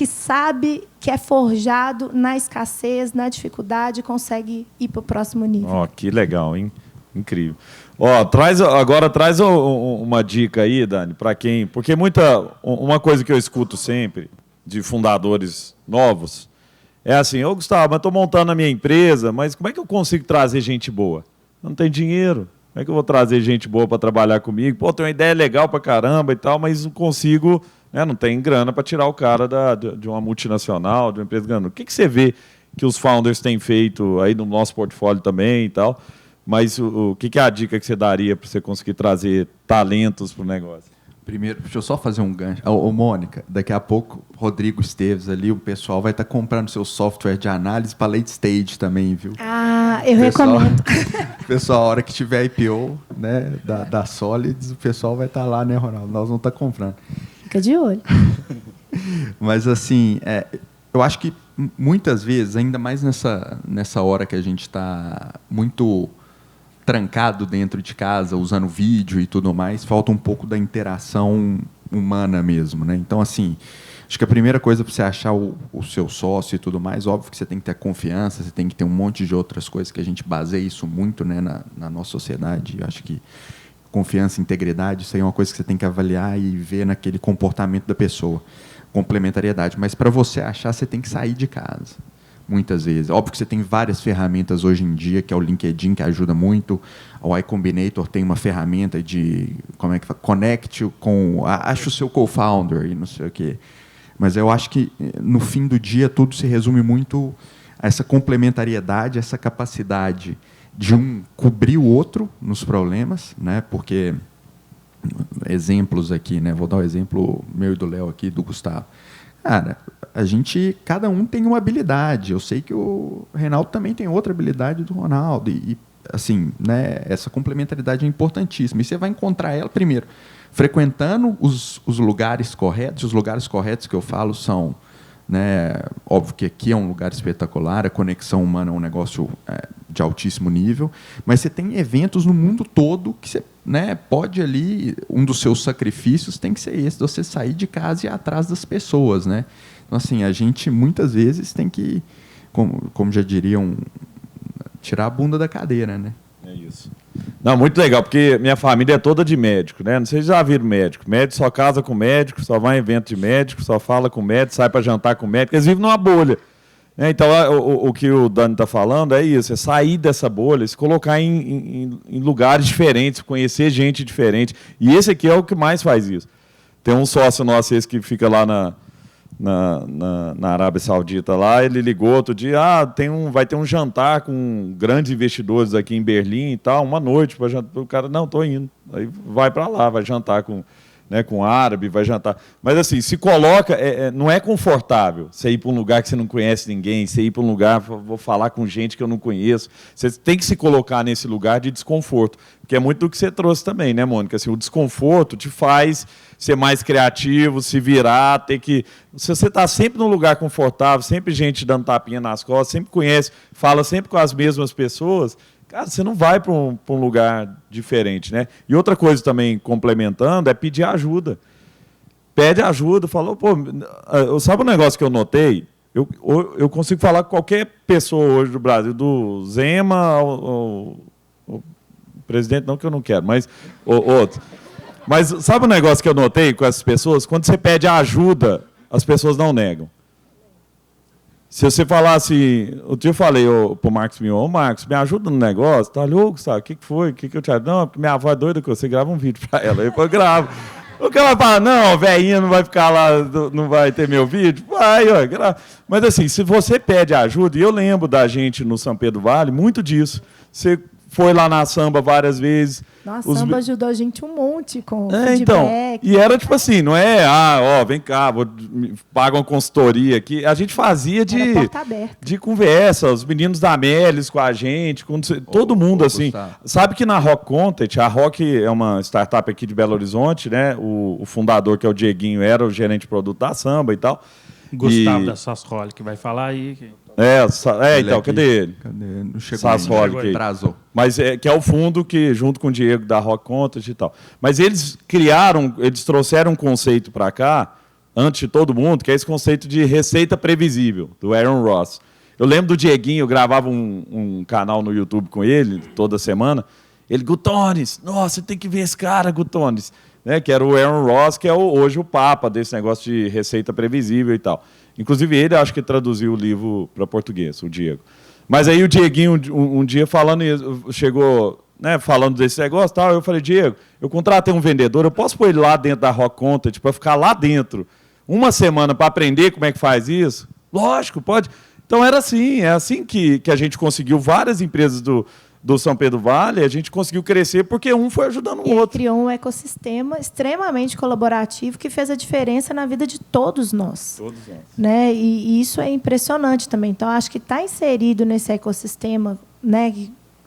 sabe que é forjado na escassez, na dificuldade, e consegue ir para o próximo nível. Que legal, hein? Incrível. Agora traz uma dica aí, Dani, para quem... Porque uma coisa que eu escuto sempre de fundadores novos é assim, Gustavo, eu estou montando a minha empresa, mas como é que eu consigo trazer gente boa? Eu não tenho dinheiro. Como é que eu vou trazer gente boa para trabalhar comigo? Tem uma ideia legal para caramba e tal, mas não consigo... não tem grana para tirar o cara de uma multinacional, de uma empresa grande. O que você vê que os founders têm feito aí no nosso portfólio também e tal? Mas o que é a dica que você daria para você conseguir trazer talentos para o negócio? Primeiro, deixa eu só fazer um gancho. Mônica, daqui a pouco, Rodrigo Esteves ali, o pessoal vai estar comprando seu software de análise para late stage também, viu? Eu recomendo. Pessoal, a hora que tiver IPO, né, da Solids, o pessoal vai estar lá, né, Ronaldo? Nós vamos estar comprando. Fica de olho. Mas, assim, eu acho que muitas vezes, ainda mais nessa hora que a gente está muito trancado dentro de casa, usando vídeo e tudo mais, falta um pouco da interação humana mesmo, né? Então, assim, acho que a primeira coisa para você achar o seu sócio e tudo mais, óbvio que você tem que ter confiança, você tem que ter um monte de outras coisas que a gente baseia isso muito, né, na nossa sociedade. Eu acho que confiança, integridade, isso aí é uma coisa que você tem que avaliar e ver naquele comportamento da pessoa. Complementariedade. Mas para você achar, você tem que sair de casa. Muitas vezes. Óbvio que você tem várias ferramentas hoje em dia, que é o LinkedIn, que ajuda muito. O Y Combinator tem uma ferramenta de, como é que fala? Connect com, acha o seu co-founder e não sei o quê. Mas eu acho que, no fim do dia, tudo se resume muito a essa complementariedade, essa capacidade de um cobrir o outro nos problemas, né? Porque, exemplos aqui, né? Vou dar um exemplo meu e do Léo aqui, do Gustavo. Cara, cada um tem uma habilidade. Eu sei que o Reinaldo também tem outra habilidade do Ronaldo. E assim, né, essa complementaridade é importantíssima. E você vai encontrar ela, primeiro, frequentando os lugares corretos. Os lugares corretos que eu falo são, né, óbvio que aqui é um lugar espetacular, a conexão humana é um negócio de altíssimo nível, mas você tem eventos no mundo todo que você, né, pode ali, um dos seus sacrifícios tem que ser esse, de você sair de casa e ir atrás das pessoas, né? Então, assim, a gente muitas vezes tem que, como já diriam, tirar a bunda da cadeira, né? É isso. Não, muito legal, porque minha família é toda de médico, né? Não sei se já viram médico. Médico só casa com médico, só vai em evento de médico, só fala com médico, sai para jantar com médico. Eles vivem numa bolha. Então, o que o Dani está falando é isso, é sair dessa bolha, se colocar em lugares diferentes, conhecer gente diferente. E esse aqui é o que mais faz isso. Tem um sócio nosso esse que fica lá na Arábia Saudita, lá, ele ligou outro dia, vai ter um jantar com grandes investidores aqui em Berlim e tal, uma noite para jantar. O cara, não, estou indo. Aí vai para lá, vai jantar com árabe, vai jantar. Mas assim, se coloca, não é confortável você ir para um lugar que você não conhece ninguém, você ir para um lugar, vou falar com gente que eu não conheço. Você tem que se colocar nesse lugar de desconforto, porque é muito do que você trouxe também, né, Mônica? Assim, o desconforto te faz ser mais criativo, se virar, ter que... Se você está sempre num lugar confortável, sempre gente dando tapinha nas costas, sempre conhece, fala sempre com as mesmas pessoas, cara, você não vai para um lugar diferente, né? E outra coisa também, complementando, é pedir ajuda. Pede ajuda, falou, pô, sabe um negócio que eu notei? Eu consigo falar com qualquer pessoa hoje do Brasil, do Zema ao presidente, não que eu não quero, mas outro. Mas sabe um negócio que eu notei com essas pessoas? Quando você pede ajuda, as pessoas não negam. Se você falasse... Outro dia eu falei para o Marcos Mion, Marcos, me ajuda no negócio. Tá louco, sabe? O que foi? O que eu te ajudo? Não, porque minha avó é doida que você grava um vídeo para ela. Aí eu gravo. O cara fala, não, velhinha não vai ficar lá, não vai ter meu vídeo? Vai, ó, grava. Mas assim, se você pede ajuda, e eu lembro da gente no São Pedro Vale, muito disso. Você foi lá na Samba várias vezes. Nossa, a Samba ajudou a gente um monte com feedback. Então, e era tipo assim, não é, vem cá, paga uma consultoria aqui. A gente fazia de conversa, os meninos da Amélis com a gente, com todo mundo assim. Gustavo. Sabe que na Rock Content, a Rock é uma startup aqui de Belo Horizonte, né? O fundador, que é o Dieguinho, era o gerente de produto da Samba e tal. Gustavo da Sasroli, que vai falar aí. Então, cadê ele? Não chegou, que atrasou. Mas que é o fundo que, junto com o Diego da Rock Content e tal. Mas eles trouxeram um conceito para cá, antes de todo mundo, que é esse conceito de receita previsível, do Aaron Ross. Eu lembro do Dieguinho, eu gravava um canal no YouTube com ele, toda semana. Ele, Gutones, nossa, você tem que ver esse cara, Gutones. Né, que era o Aaron Ross, que é hoje o papa desse negócio de receita previsível e tal. Inclusive, ele acho que traduziu o livro para português, o Diego. Mas aí o Dieguinho, um dia, chegou, né, falando desse negócio, tal, eu falei, Diego, eu contratei um vendedor, eu posso pôr ele lá dentro da Rock Content para ficar lá dentro uma semana para aprender como é que faz isso? Lógico, pode. Então, é assim que a gente conseguiu várias empresas do São Pedro Vale, a gente conseguiu crescer porque um foi ajudando o outro. Criou um ecossistema extremamente colaborativo que fez a diferença na vida de todos nós. Todos nós. Né? E isso é impressionante também. Então, acho que estar inserido nesse ecossistema, né,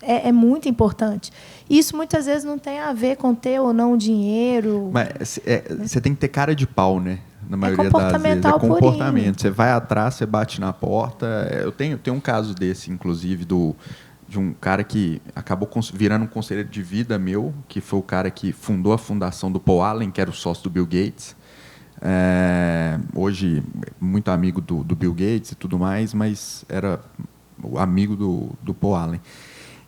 é muito importante. Isso, muitas vezes, não tem a ver com ter ou não dinheiro. Mas você tem que ter cara de pau, né? Na maioria das vezes. Comportamental Comportamento. purinho. Você vai atrás, você bate na porta. Eu tenho um caso desse, inclusive, de um cara que acabou virando um conselheiro de vida meu, que foi o cara que fundou a fundação do Paul Allen, que era o sócio do Bill Gates. Hoje, muito amigo do Bill Gates e tudo mais, mas era o amigo do Paul Allen.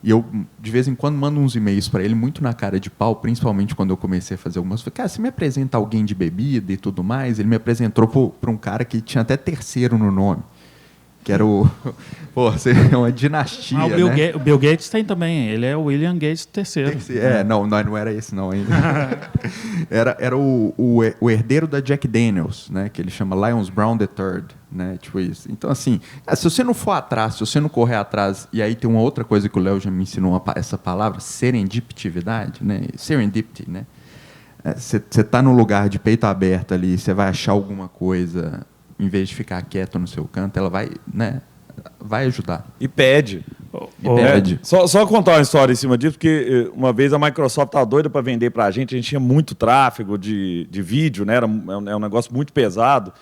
E eu, de vez em quando, mando uns e-mails para ele, muito na cara de pau, principalmente quando eu comecei a fazer algumas coisas. Cara, você me apresenta alguém de bebida e tudo mais? Ele me apresentou para um cara que tinha até terceiro no nome, que era o... Pô, é uma dinastia, né? O Bill Gates tem também, ele é o William Gates III. Não era esse não ainda. era o herdeiro da Jack Daniels, né? Que ele chama Lyons Brown III, né? Tipo isso. Então, assim, se você não for atrás, se você não correr atrás, e aí tem uma outra coisa que o Léo já me ensinou, essa palavra, serendipitividade, né? Serendipity, né? Você está num lugar de peito aberto ali, você vai achar alguma coisa, em vez de ficar quieto no seu canto, ela vai, né? Vai ajudar. E pede. Pede. Só contar uma história em cima disso, porque uma vez a Microsoft estava doida para vender para a gente tinha muito tráfego de vídeo, né? Era um negócio muito pesado.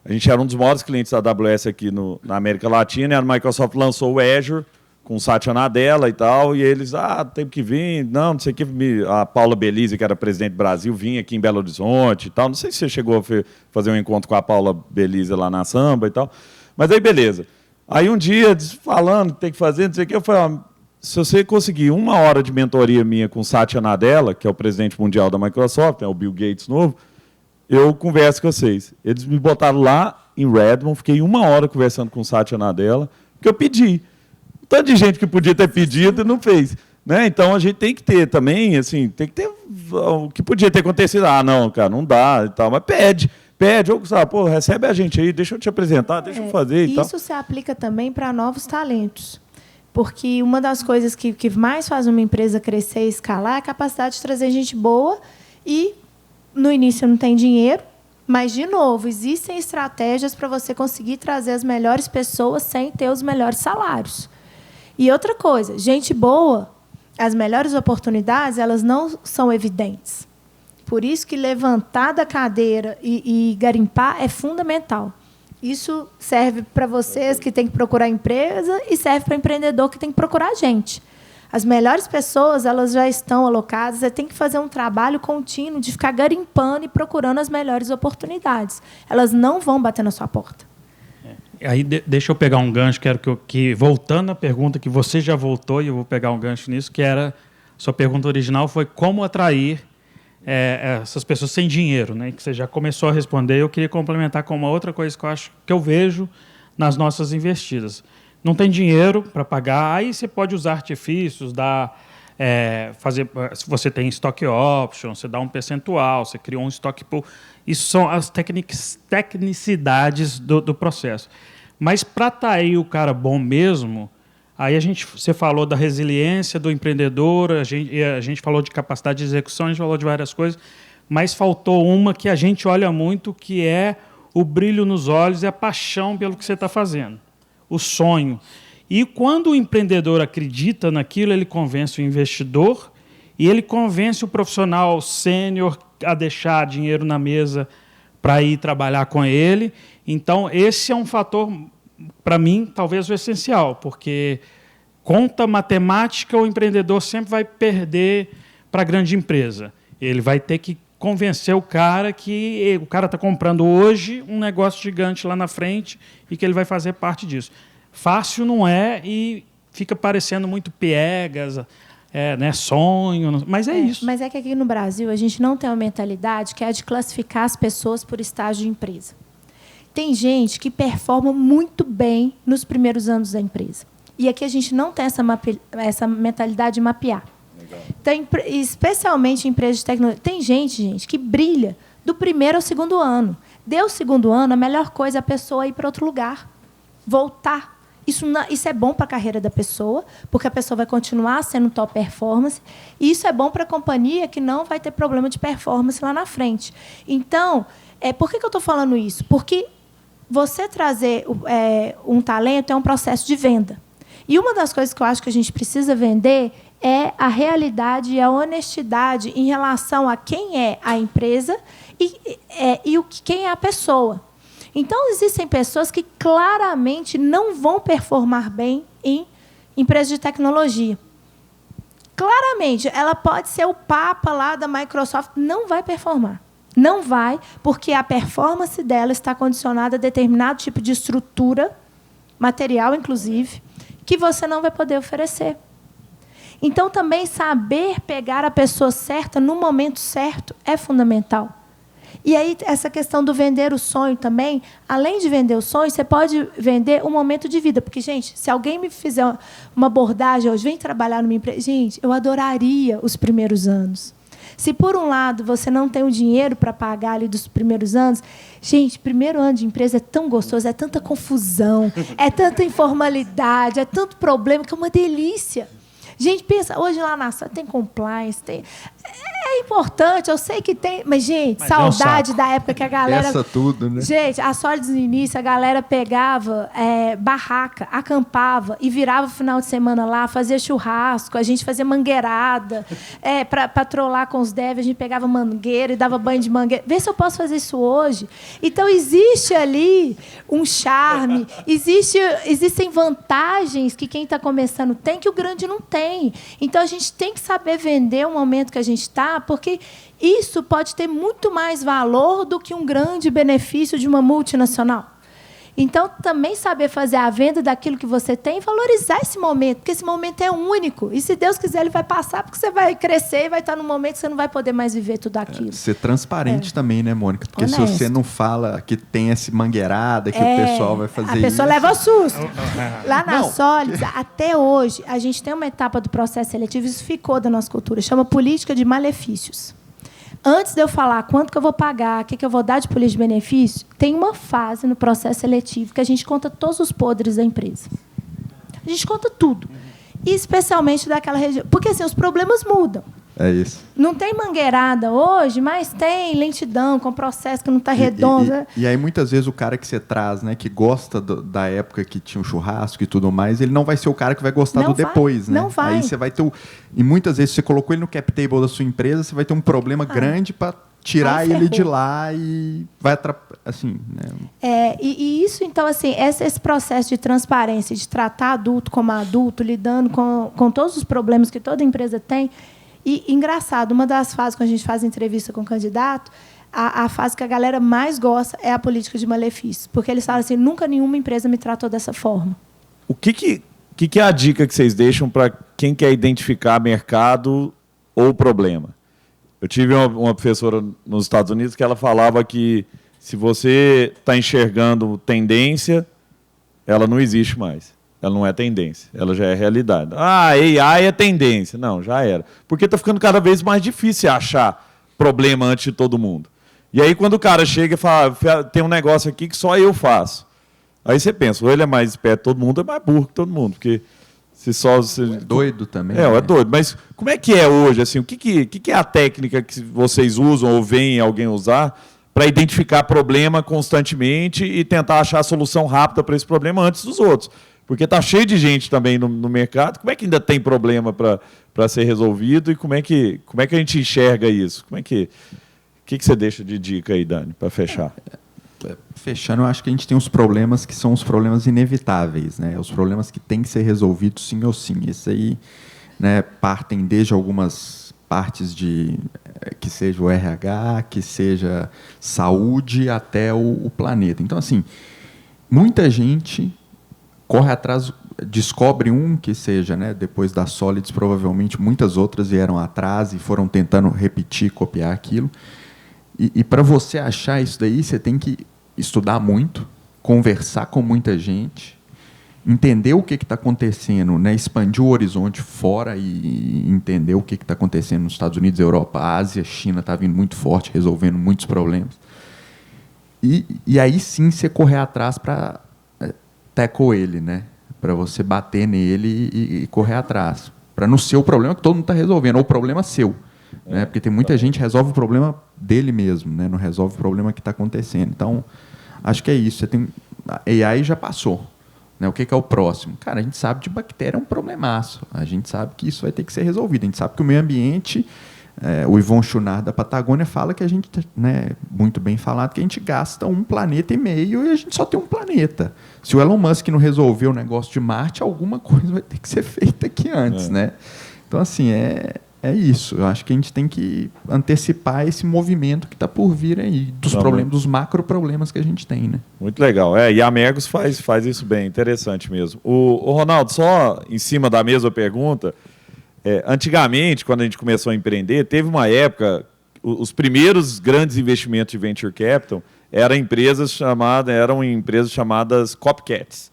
A gente era um dos maiores clientes da AWS aqui na América Latina, e a Microsoft lançou o Azure com o Satya Nadella e tal, e eles, tem que vir, não sei o que, a Paula Belize, que era presidente do Brasil, vinha aqui em Belo Horizonte e tal, não sei se você chegou a fazer um encontro com a Paula Belize lá na Samba e tal, mas aí beleza. Aí um dia, falando que tem que fazer, não sei o que, eu falei, se você conseguir 1 hora de mentoria minha com o Satya Nadella, que é o presidente mundial da Microsoft, é o Bill Gates novo, eu converso com vocês. Eles me botaram lá em Redmond, fiquei 1 hora conversando com o Satya Nadella, porque eu pedi. Um tanto de gente que podia ter pedido e não fez. Né? Então, a gente tem que ter também, assim, tem que ter o que podia ter acontecido. Não, cara, não dá e tal, mas pede, ou sabe, pô, recebe a gente aí, deixa eu te apresentar, deixa eu fazer e tal. Isso se aplica também para novos talentos. Porque uma das coisas que mais faz uma empresa crescer e escalar é a capacidade de trazer gente boa e, no início, não tem dinheiro, mas, de novo, existem estratégias para você conseguir trazer as melhores pessoas sem ter os melhores salários. E outra coisa, gente boa, as melhores oportunidades, elas não são evidentes. Por isso que levantar da cadeira e garimpar é fundamental. Isso serve para vocês que têm que procurar empresa e serve para o empreendedor que tem que procurar gente. As melhores pessoas, elas já estão alocadas, você tem que fazer um trabalho contínuo de ficar garimpando e procurando as melhores oportunidades. Elas não vão bater na sua porta. Aí deixa eu pegar um gancho, voltando à pergunta que você já voltou, e eu vou pegar um gancho nisso, que era, sua pergunta original foi como atrair essas pessoas sem dinheiro, né? Que você já começou a responder. Eu queria complementar com uma outra coisa que eu vejo nas nossas investidas. Não tem dinheiro para pagar, aí você pode usar artifícios, se você tem stock option, você dá um percentual, você criou um stock pool. Isso são as tecnicidades do processo. Mas para atrair o cara bom mesmo, aí você falou da resiliência do empreendedor, a gente falou de capacidade de execução, a gente falou de várias coisas, mas faltou uma que a gente olha muito, que é o brilho nos olhos e a paixão pelo que você está fazendo, o sonho. E quando o empreendedor acredita naquilo, ele convence o investidor e ele convence o profissional sênior a deixar dinheiro na mesa para ir trabalhar com ele. Então, esse é um fator, para mim, talvez o essencial, porque conta matemática, o empreendedor sempre vai perder para a grande empresa. Ele vai ter que convencer o cara que o cara está comprando hoje um negócio gigante lá na frente e que ele vai fazer parte disso. Fácil não é e fica parecendo muito piegas, né, sonho, mas é isso. Mas é que aqui no Brasil a gente não tem uma mentalidade que é a de classificar as pessoas por estágio de empresa. Tem gente que performa muito bem nos primeiros anos da empresa. E aqui a gente não tem essa mentalidade de mapear. Legal. Então, especialmente em empresas de tecnologia, tem gente, que brilha do primeiro ao segundo ano. Deu o segundo ano, a melhor coisa é a pessoa ir para outro lugar, voltar. Isso é bom para a carreira da pessoa, porque a pessoa vai continuar sendo top performance, e isso é bom para a companhia, que não vai ter problema de performance lá na frente. Então, por que eu estou falando isso? Porque você trazer um talento é um processo de venda. E uma das coisas que eu acho que a gente precisa vender é a realidade e a honestidade em relação a quem é a empresa e quem é a pessoa. Então, existem pessoas que claramente não vão performar bem em empresas de tecnologia. Claramente, ela pode ser o papa lá da Microsoft, não vai performar. Não vai, porque a performance dela está condicionada a determinado tipo de estrutura, material, inclusive, que você não vai poder oferecer. Então, também saber pegar a pessoa certa no momento certo é fundamental. E aí, essa questão do vender o sonho também, além de vender o sonho, você pode vender um momento de vida. Porque, gente, se alguém me fizer uma abordagem hoje, vem trabalhar numa empresa, gente, eu adoraria os primeiros anos. Se, por um lado, você não tem o dinheiro para pagar ali dos primeiros anos, gente, primeiro ano de empresa é tão gostoso, é tanta confusão, é tanta informalidade, é tanto problema, que é uma delícia. Gente, pensa, hoje lá na sala tem compliance, tem... É importante, eu sei que tem... Mas, gente, saudade da época que a galera... Peça tudo, né? Gente, a Sólidos no início, a galera pegava barraca, acampava e virava o final de semana lá, fazia churrasco, a gente fazia mangueirada. Para trollar com os devs, a gente pegava mangueira e dava banho de mangueira. Vê se eu posso fazer isso hoje. Então, existe ali um charme, existem vantagens que quem está começando tem que o grande não tem. Então, a gente tem que saber vender o momento que a gente está, porque isso pode ter muito mais valor do que um grande benefício de uma multinacional. Então, também saber fazer a venda daquilo que você tem e valorizar esse momento, porque esse momento é único. E, se Deus quiser, ele vai passar, porque você vai crescer e vai estar num momento que você não vai poder mais viver tudo aquilo. Ser transparente também, né, Mônica? Porque honesto. Se você não fala que tem essa mangueirada, que o pessoal vai fazer isso... A pessoa leva o susto. Lá na Sólidos, até hoje, a gente tem uma etapa do processo seletivo, isso ficou da nossa cultura, chama política de malefícios. Antes de eu falar quanto que eu vou pagar, o que eu vou dar de política de benefício, tem uma fase no processo seletivo que a gente conta todos os podres da empresa. A gente conta tudo. E especialmente daquela região. Porque, assim, os problemas mudam. É isso. Não tem mangueirada hoje, mas tem lentidão com processo que não está redondo. E aí, muitas vezes, o cara que você traz, né, que gosta da época que tinha o churrasco e tudo mais, ele não vai ser o cara que vai gostar não do vai, depois, né? Não vai. Aí você vai ter E muitas vezes, você colocou ele no cap table da sua empresa, você vai ter um problema grande para tirar ele de lá e vai atrapalhar, assim, né? E isso, então, assim, esse processo de transparência, de tratar adulto como adulto, lidando com todos os problemas que toda empresa tem. E, engraçado, uma das fases, quando a gente faz entrevista com o candidato, a fase que a galera mais gosta é a política de malefícios. Porque eles falam assim, nunca nenhuma empresa me tratou dessa forma. O que é a dica que vocês deixam para quem quer identificar mercado ou problema? Eu tive uma professora nos Estados Unidos que ela falava que se você está enxergando tendência, ela não existe mais. Ela não é tendência, ela já é realidade. AI é tendência. Não, já era. Porque está ficando cada vez mais difícil achar problema antes de todo mundo. E aí, quando o cara chega e fala, tem um negócio aqui que só eu faço. Aí você pensa, ou ele é mais esperto que todo mundo, é mais burro que todo mundo. Porque se só... É doido também. É doido. Mas como é que é hoje? Assim, o que é a técnica que vocês usam ou veem alguém usar para identificar problema constantemente e tentar achar a solução rápida para esse problema antes dos outros? Porque está cheio de gente também no mercado. Como é que ainda tem problema para ser resolvido e como é que a gente enxerga isso? O que você deixa de dica aí, Dani, para fechar? Fechando, eu acho que a gente tem os problemas que são os problemas inevitáveis, né? Os problemas que têm que ser resolvidos sim ou sim. Isso aí, né, partem desde algumas partes que seja o RH, que seja saúde, até o planeta. Então, assim, muita gente corre atrás, descobre um que seja, né, depois da Sólidos, provavelmente muitas outras vieram atrás e foram tentando repetir, copiar aquilo. E para você achar isso daí, você tem que estudar muito, conversar com muita gente, entender o que está acontecendo, né, expandir o horizonte fora e entender o que está acontecendo nos Estados Unidos, Europa, Ásia, China está vindo muito forte, resolvendo muitos problemas. E aí sim você correr atrás para tackle ele, né? Para você bater nele e correr atrás. Para não ser o problema que todo mundo está resolvendo, ou o problema seu. Né? Porque tem muita gente que resolve o problema dele mesmo, né? Não resolve o problema que está acontecendo. Então, acho que é isso. Você tem... A AI já passou. Né? O que é o próximo? Cara, a gente sabe que bactéria é um problemaço. A gente sabe que isso vai ter que ser resolvido. A gente sabe que o meio ambiente... o Yvon Chouinard da Patagônia fala que a gente, né, muito bem falado, que a gente gasta 1,5 planeta e a gente só tem um planeta. Se o Elon Musk não resolver o negócio de Marte, alguma coisa vai ter que ser feita aqui antes, né? Então, assim, é isso. Eu acho que a gente tem que antecipar esse movimento que está por vir aí, dos problemas, dos macro problemas que a gente tem, né? Muito legal. E a Mergos faz isso bem, interessante mesmo. O Ronaldo, só em cima da mesma pergunta, Antigamente, quando a gente começou a empreender, teve uma época, os primeiros grandes investimentos de venture capital eram empresas chamadas copycats.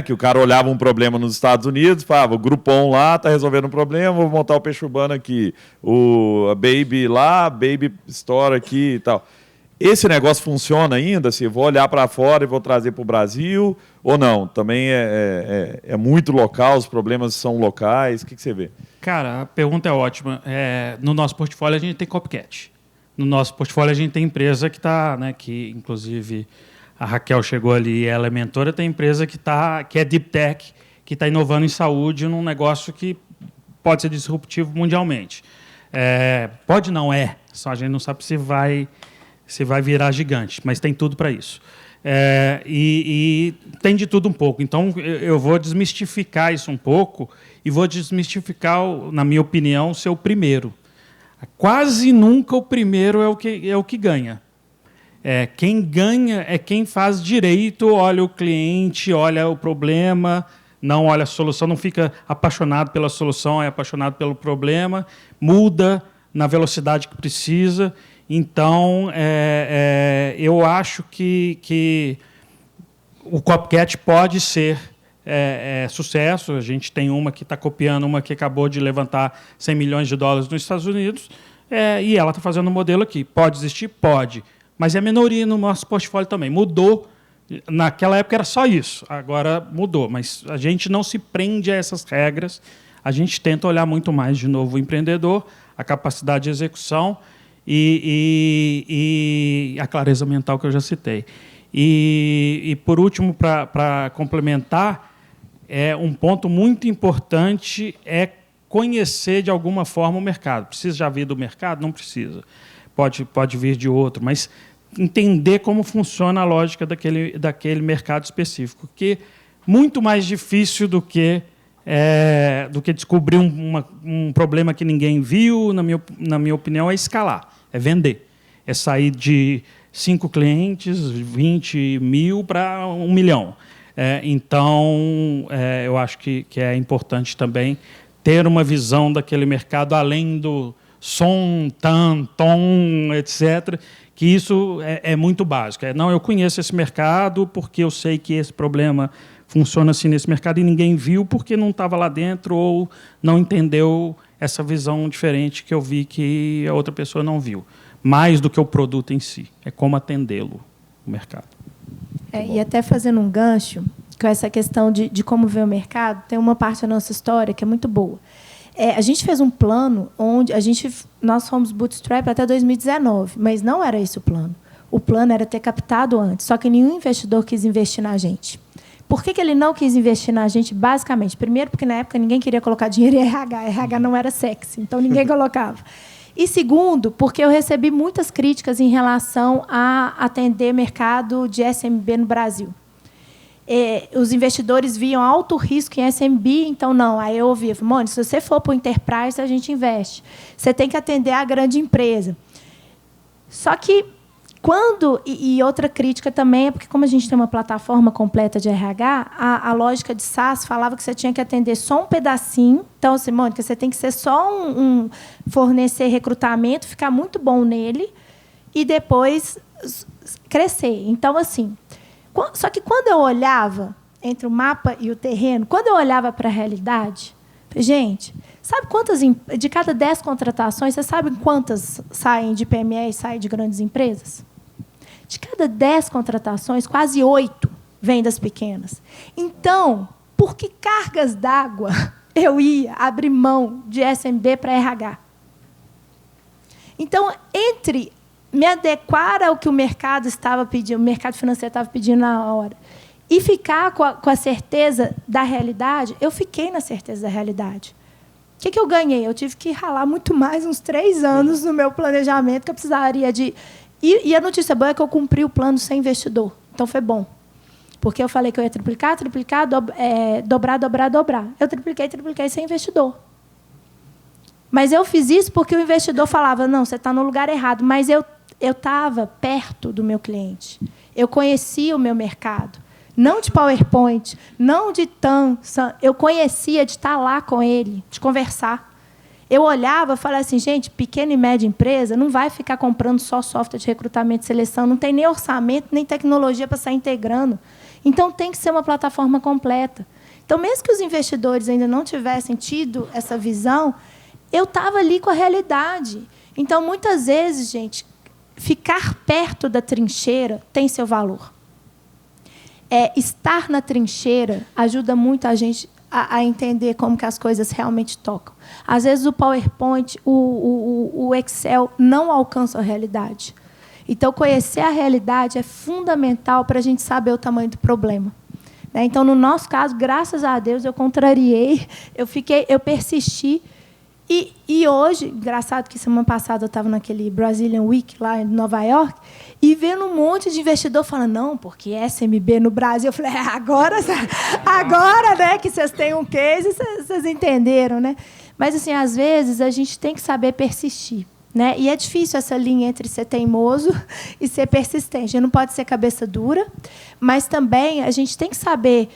Que o cara olhava um problema nos Estados Unidos, falava, o Groupon lá está resolvendo um problema, vou montar o Peixe Urbano aqui, a Baby lá, a Baby Store aqui e tal. Esse negócio funciona ainda? Se vou olhar para fora e vou trazer para o Brasil ou não? Também é muito local, os problemas são locais. O que você vê? Cara, a pergunta é ótima. No nosso portfólio a gente tem copycat. No nosso portfólio a gente tem empresa que está, né, que inclusive a Raquel chegou ali, ela é mentora, tem empresa que é deep tech, que está inovando em saúde num negócio que pode ser disruptivo mundialmente. Pode não só a gente não sabe se vai virar gigante, mas tem tudo para isso. E tem de tudo um pouco. Então, eu vou desmistificar isso um pouco e vou desmistificar, na minha opinião, ser o primeiro. Quase nunca o primeiro é o que ganha. Quem ganha é quem faz direito, olha o cliente, olha o problema, não olha a solução, não fica apaixonado pela solução, é apaixonado pelo problema, muda na velocidade que precisa. Então, eu acho que o copycat pode ser sucesso. A gente tem uma que está copiando, uma que acabou de levantar $100 milhões nos Estados Unidos, e ela está fazendo um modelo aqui. Pode existir? Pode. Mas é minoria no nosso portfólio também. Mudou. Naquela época era só isso, agora mudou. Mas a gente não se prende a essas regras. A gente tenta olhar muito mais, de novo, o empreendedor, a capacidade de execução e a clareza mental que eu já citei. E por último, para complementar, um ponto muito importante é conhecer, de alguma forma, o mercado. Precisa já vir do mercado? Não precisa. Pode vir de outro, mas entender como funciona a lógica daquele mercado específico, que é muito mais difícil do que descobrir um problema que ninguém viu, na minha opinião, é escalar, é vender. É sair de 5 clientes, 20 mil para 1 milhão. Então, eu acho que é importante também ter uma visão daquele mercado além do som, tom, etc., que isso é muito básico. Não, eu conheço esse mercado porque eu sei que esse problema funciona assim nesse mercado e ninguém viu porque não estava lá dentro ou não entendeu essa visão diferente que eu vi que a outra pessoa não viu. Mais do que o produto em si, é como atendê-lo, o mercado. E até fazendo um gancho com essa questão de como ver o mercado, tem uma parte da nossa história que é muito boa. A gente fez um plano onde nós fomos bootstrap até 2019, mas não era esse o plano. O plano era ter captado antes, só que nenhum investidor quis investir na gente. Por que ele não quis investir na gente? Basicamente, primeiro, porque na época ninguém queria colocar dinheiro em RH. RH não era sexy, então ninguém colocava. E segundo, porque eu recebi muitas críticas em relação a atender mercado de SMB no Brasil. Os investidores viam alto risco em SMB, então não. Aí eu ouvia, Mônica, se você for para o Enterprise, a gente investe. Você tem que atender a grande empresa. Só que e outra crítica também é porque, como a gente tem uma plataforma completa de RH, a lógica de SaaS falava que você tinha que atender só um pedacinho. Então, assim, Mônica, você tem que ser só fornecer recrutamento, ficar muito bom nele e depois crescer. Então, assim, só que quando eu olhava entre o mapa e o terreno, quando eu olhava para a realidade, gente, sabe quantas de cada 10 contratações, você sabe quantas saem de PME e saem de grandes empresas? De cada 10 contratações, quase 8 vêm das pequenas. Então, por que cargas d'água eu ia abrir mão de SMB para RH? Então, entre me adequar ao que o mercado estava pedindo, o mercado financeiro estava pedindo na hora, e ficar com a certeza da realidade, eu fiquei na certeza da realidade. O que eu ganhei? Eu tive que ralar muito mais, uns 3 anos no meu planejamento, que eu precisaria de... E a notícia boa é que eu cumpri o plano sem investidor. Então, foi bom. Porque eu falei que eu ia triplicar, dobrar. Eu tripliquei sem investidor. Mas eu fiz isso porque o investidor falava, não, você está no lugar errado. Mas eu estava perto do meu cliente. Eu conhecia o meu mercado. Não de PowerPoint, não de TAM. Eu conhecia de estar lá com ele, de conversar. Eu olhava e falava assim, gente, pequena e média empresa não vai ficar comprando só software de recrutamento e seleção, não tem nem orçamento, nem tecnologia para sair integrando. Então, tem que ser uma plataforma completa. Então, mesmo que os investidores ainda não tivessem tido essa visão, eu estava ali com a realidade. Então, muitas vezes, gente, ficar perto da trincheira tem seu valor. Estar na trincheira ajuda muito a gente a entender como que as coisas realmente tocam. Às vezes, o PowerPoint, o Excel não alcançam a realidade. Então, conhecer a realidade é fundamental para a gente saber o tamanho do problema. Então, no nosso caso, graças a Deus, eu contrariei, eu persisti. E hoje, engraçado que semana passada eu estava naquele Brazilian Week lá em Nova York e vendo um monte de investidor falando, não, porque SMB no Brasil. Eu falei, agora, né, que vocês têm um case, vocês entenderam, né? Mas, assim, às vezes, a gente tem que saber persistir. Né? E é difícil essa linha entre ser teimoso e ser persistente. A gente não pode ser cabeça dura, mas também a gente tem que saber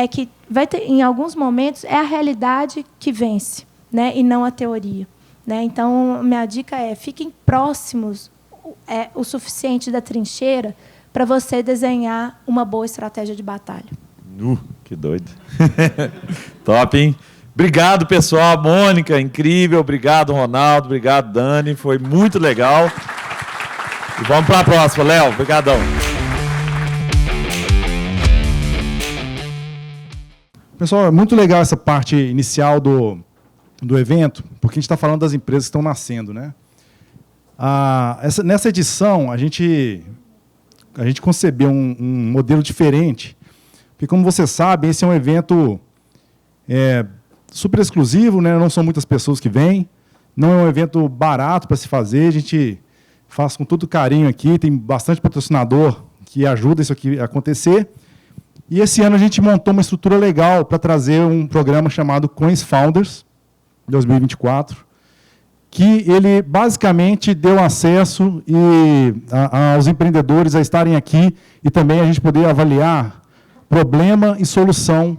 que vai ter, em alguns momentos, é a realidade que vence, né? E não a teoria. Né? Então, minha dica fiquem próximos o suficiente da trincheira para você desenhar uma boa estratégia de batalha. Que doido. Top, hein? Obrigado, pessoal. Mônica, incrível. Obrigado, Ronaldo. Obrigado, Dani. Foi muito legal. E vamos para a próxima, Léo. Obrigadão. Pessoal, é muito legal essa parte inicial do evento, porque a gente está falando das empresas que estão nascendo, né? Nessa edição, a gente concebeu um modelo diferente, porque, como vocês sabem, esse é um evento super exclusivo, né? Não são muitas pessoas que vêm, não é um evento barato para se fazer, a gente faz com todo carinho aqui, tem bastante patrocinador que ajuda isso aqui a acontecer. E esse ano a gente montou uma estrutura legal para trazer um programa chamado Coins Founders 2024, que ele basicamente deu acesso aos empreendedores a estarem aqui e também a gente poder avaliar problema e solução,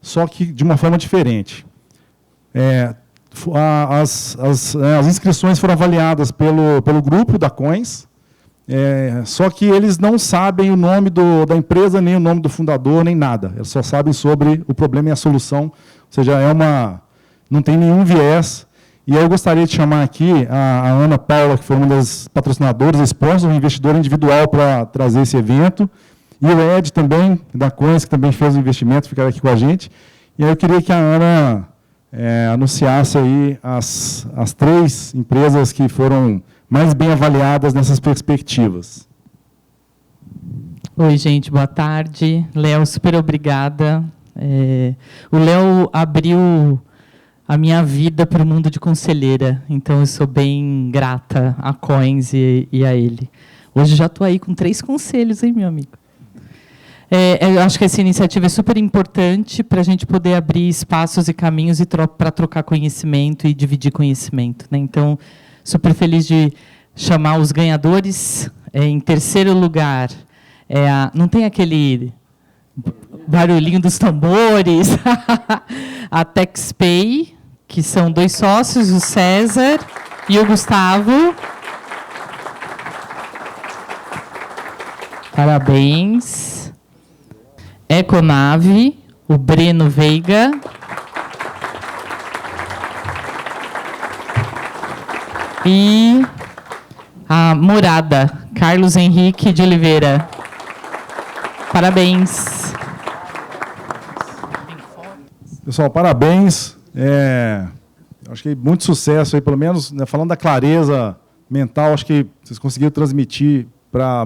só que de uma forma diferente. As inscrições foram avaliadas pelo grupo da Coins, só que eles não sabem o nome da empresa, nem o nome do fundador, nem nada. Eles só sabem sobre o problema e a solução, ou seja, não tem nenhum viés. E eu gostaria de chamar aqui a Ana Paula, que foi uma das patrocinadoras, sponsor, um investidor individual para trazer esse evento, e o Ed também, da Coins, que também fez o investimento, ficar aqui com a gente. E aí eu queria que a Ana anunciasse aí as 3 empresas que foram mais bem avaliadas nessas perspectivas. Oi, gente, boa tarde. Léo, super obrigada. O Léo abriu a minha vida para o mundo de conselheira, então eu sou bem grata a Coins e a ele. Hoje já estou aí com 3 conselhos, hein, meu amigo? Eu acho que essa iniciativa é super importante para a gente poder abrir espaços e caminhos para trocar conhecimento e dividir conhecimento, né? Então, super feliz de chamar os ganhadores. Em terceiro lugar, não tem aquele barulhinho dos tambores, a TextPay, que são 2 sócios, o César e o Gustavo. Parabéns. Econave, o Breno Veiga. E a Morada, Carlos Henrique de Oliveira. Parabéns. Pessoal, parabéns. Acho que muito sucesso aí, pelo menos, né, falando da clareza mental, acho que vocês conseguiram transmitir para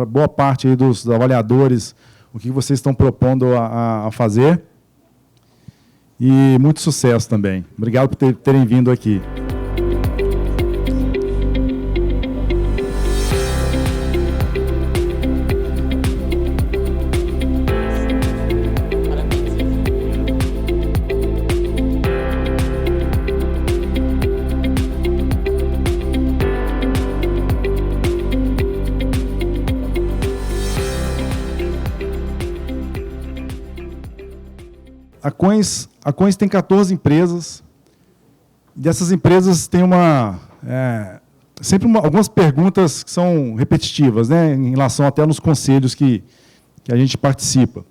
boa parte aí dos avaliadores o que vocês estão propondo a fazer. E muito sucesso também. Obrigado por terem vindo aqui. A Coins tem 14 empresas dessas empresas tem algumas perguntas que são repetitivas, né, em relação até nos conselhos que a gente participa.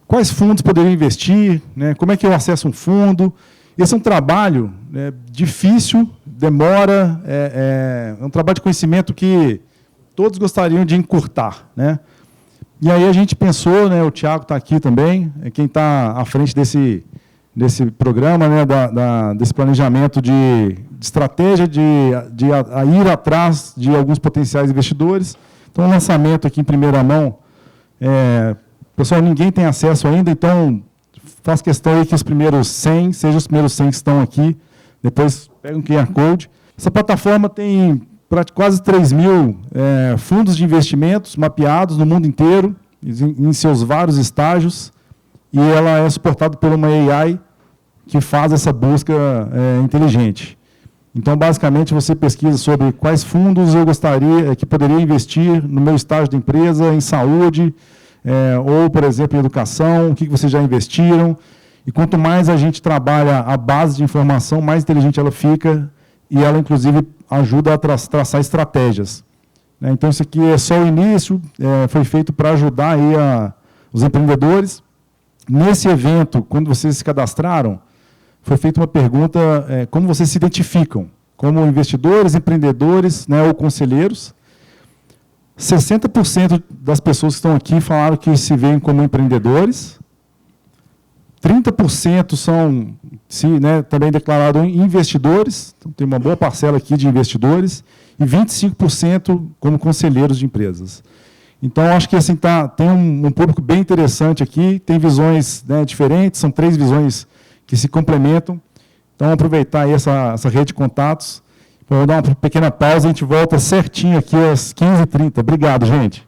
Quais fundos poderiam investir? Né, como é que eu acesso um fundo? Esse é um trabalho, né, difícil, demora, é um trabalho de conhecimento que todos gostariam de encurtar, né? E aí a gente pensou, né, o Thiago está aqui também, é quem está à frente desse programa, né, desse planejamento de estratégia de ir atrás de alguns potenciais investidores. Então, o lançamento aqui em primeira mão, pessoal, ninguém tem acesso ainda, então faço questão aí que os primeiros 100, sejam os primeiros 100 que estão aqui, depois pegam um QR Code. Essa plataforma tem quase 3 mil fundos de investimentos mapeados no mundo inteiro, em seus vários estágios, e ela é suportada por uma AI que faz essa busca inteligente. Então, basicamente, você pesquisa sobre quais fundos eu gostaria, que poderia investir no meu estágio de empresa, em saúde, ou, por exemplo, em educação, o que vocês já investiram. E quanto mais a gente trabalha a base de informação, mais inteligente ela fica, e ela, inclusive, ajuda a traçar estratégias. Então, isso aqui é só o início, foi feito para ajudar aí os empreendedores. Nesse evento, quando vocês se cadastraram, foi feita uma pergunta, como vocês se identificam, como investidores, empreendedores, né, ou conselheiros. 60% das pessoas que estão aqui falaram que se veem como empreendedores. 30% são também declarados investidores, então tem uma boa parcela aqui de investidores, e 25% como conselheiros de empresas. Então, acho que assim, tem um público bem interessante aqui, tem visões, né, diferentes, são 3 visões que se complementam. Então, aproveitar aí essa rede de contatos. Vou dar uma pequena pausa, a gente volta certinho aqui às 15h30. Obrigado, gente.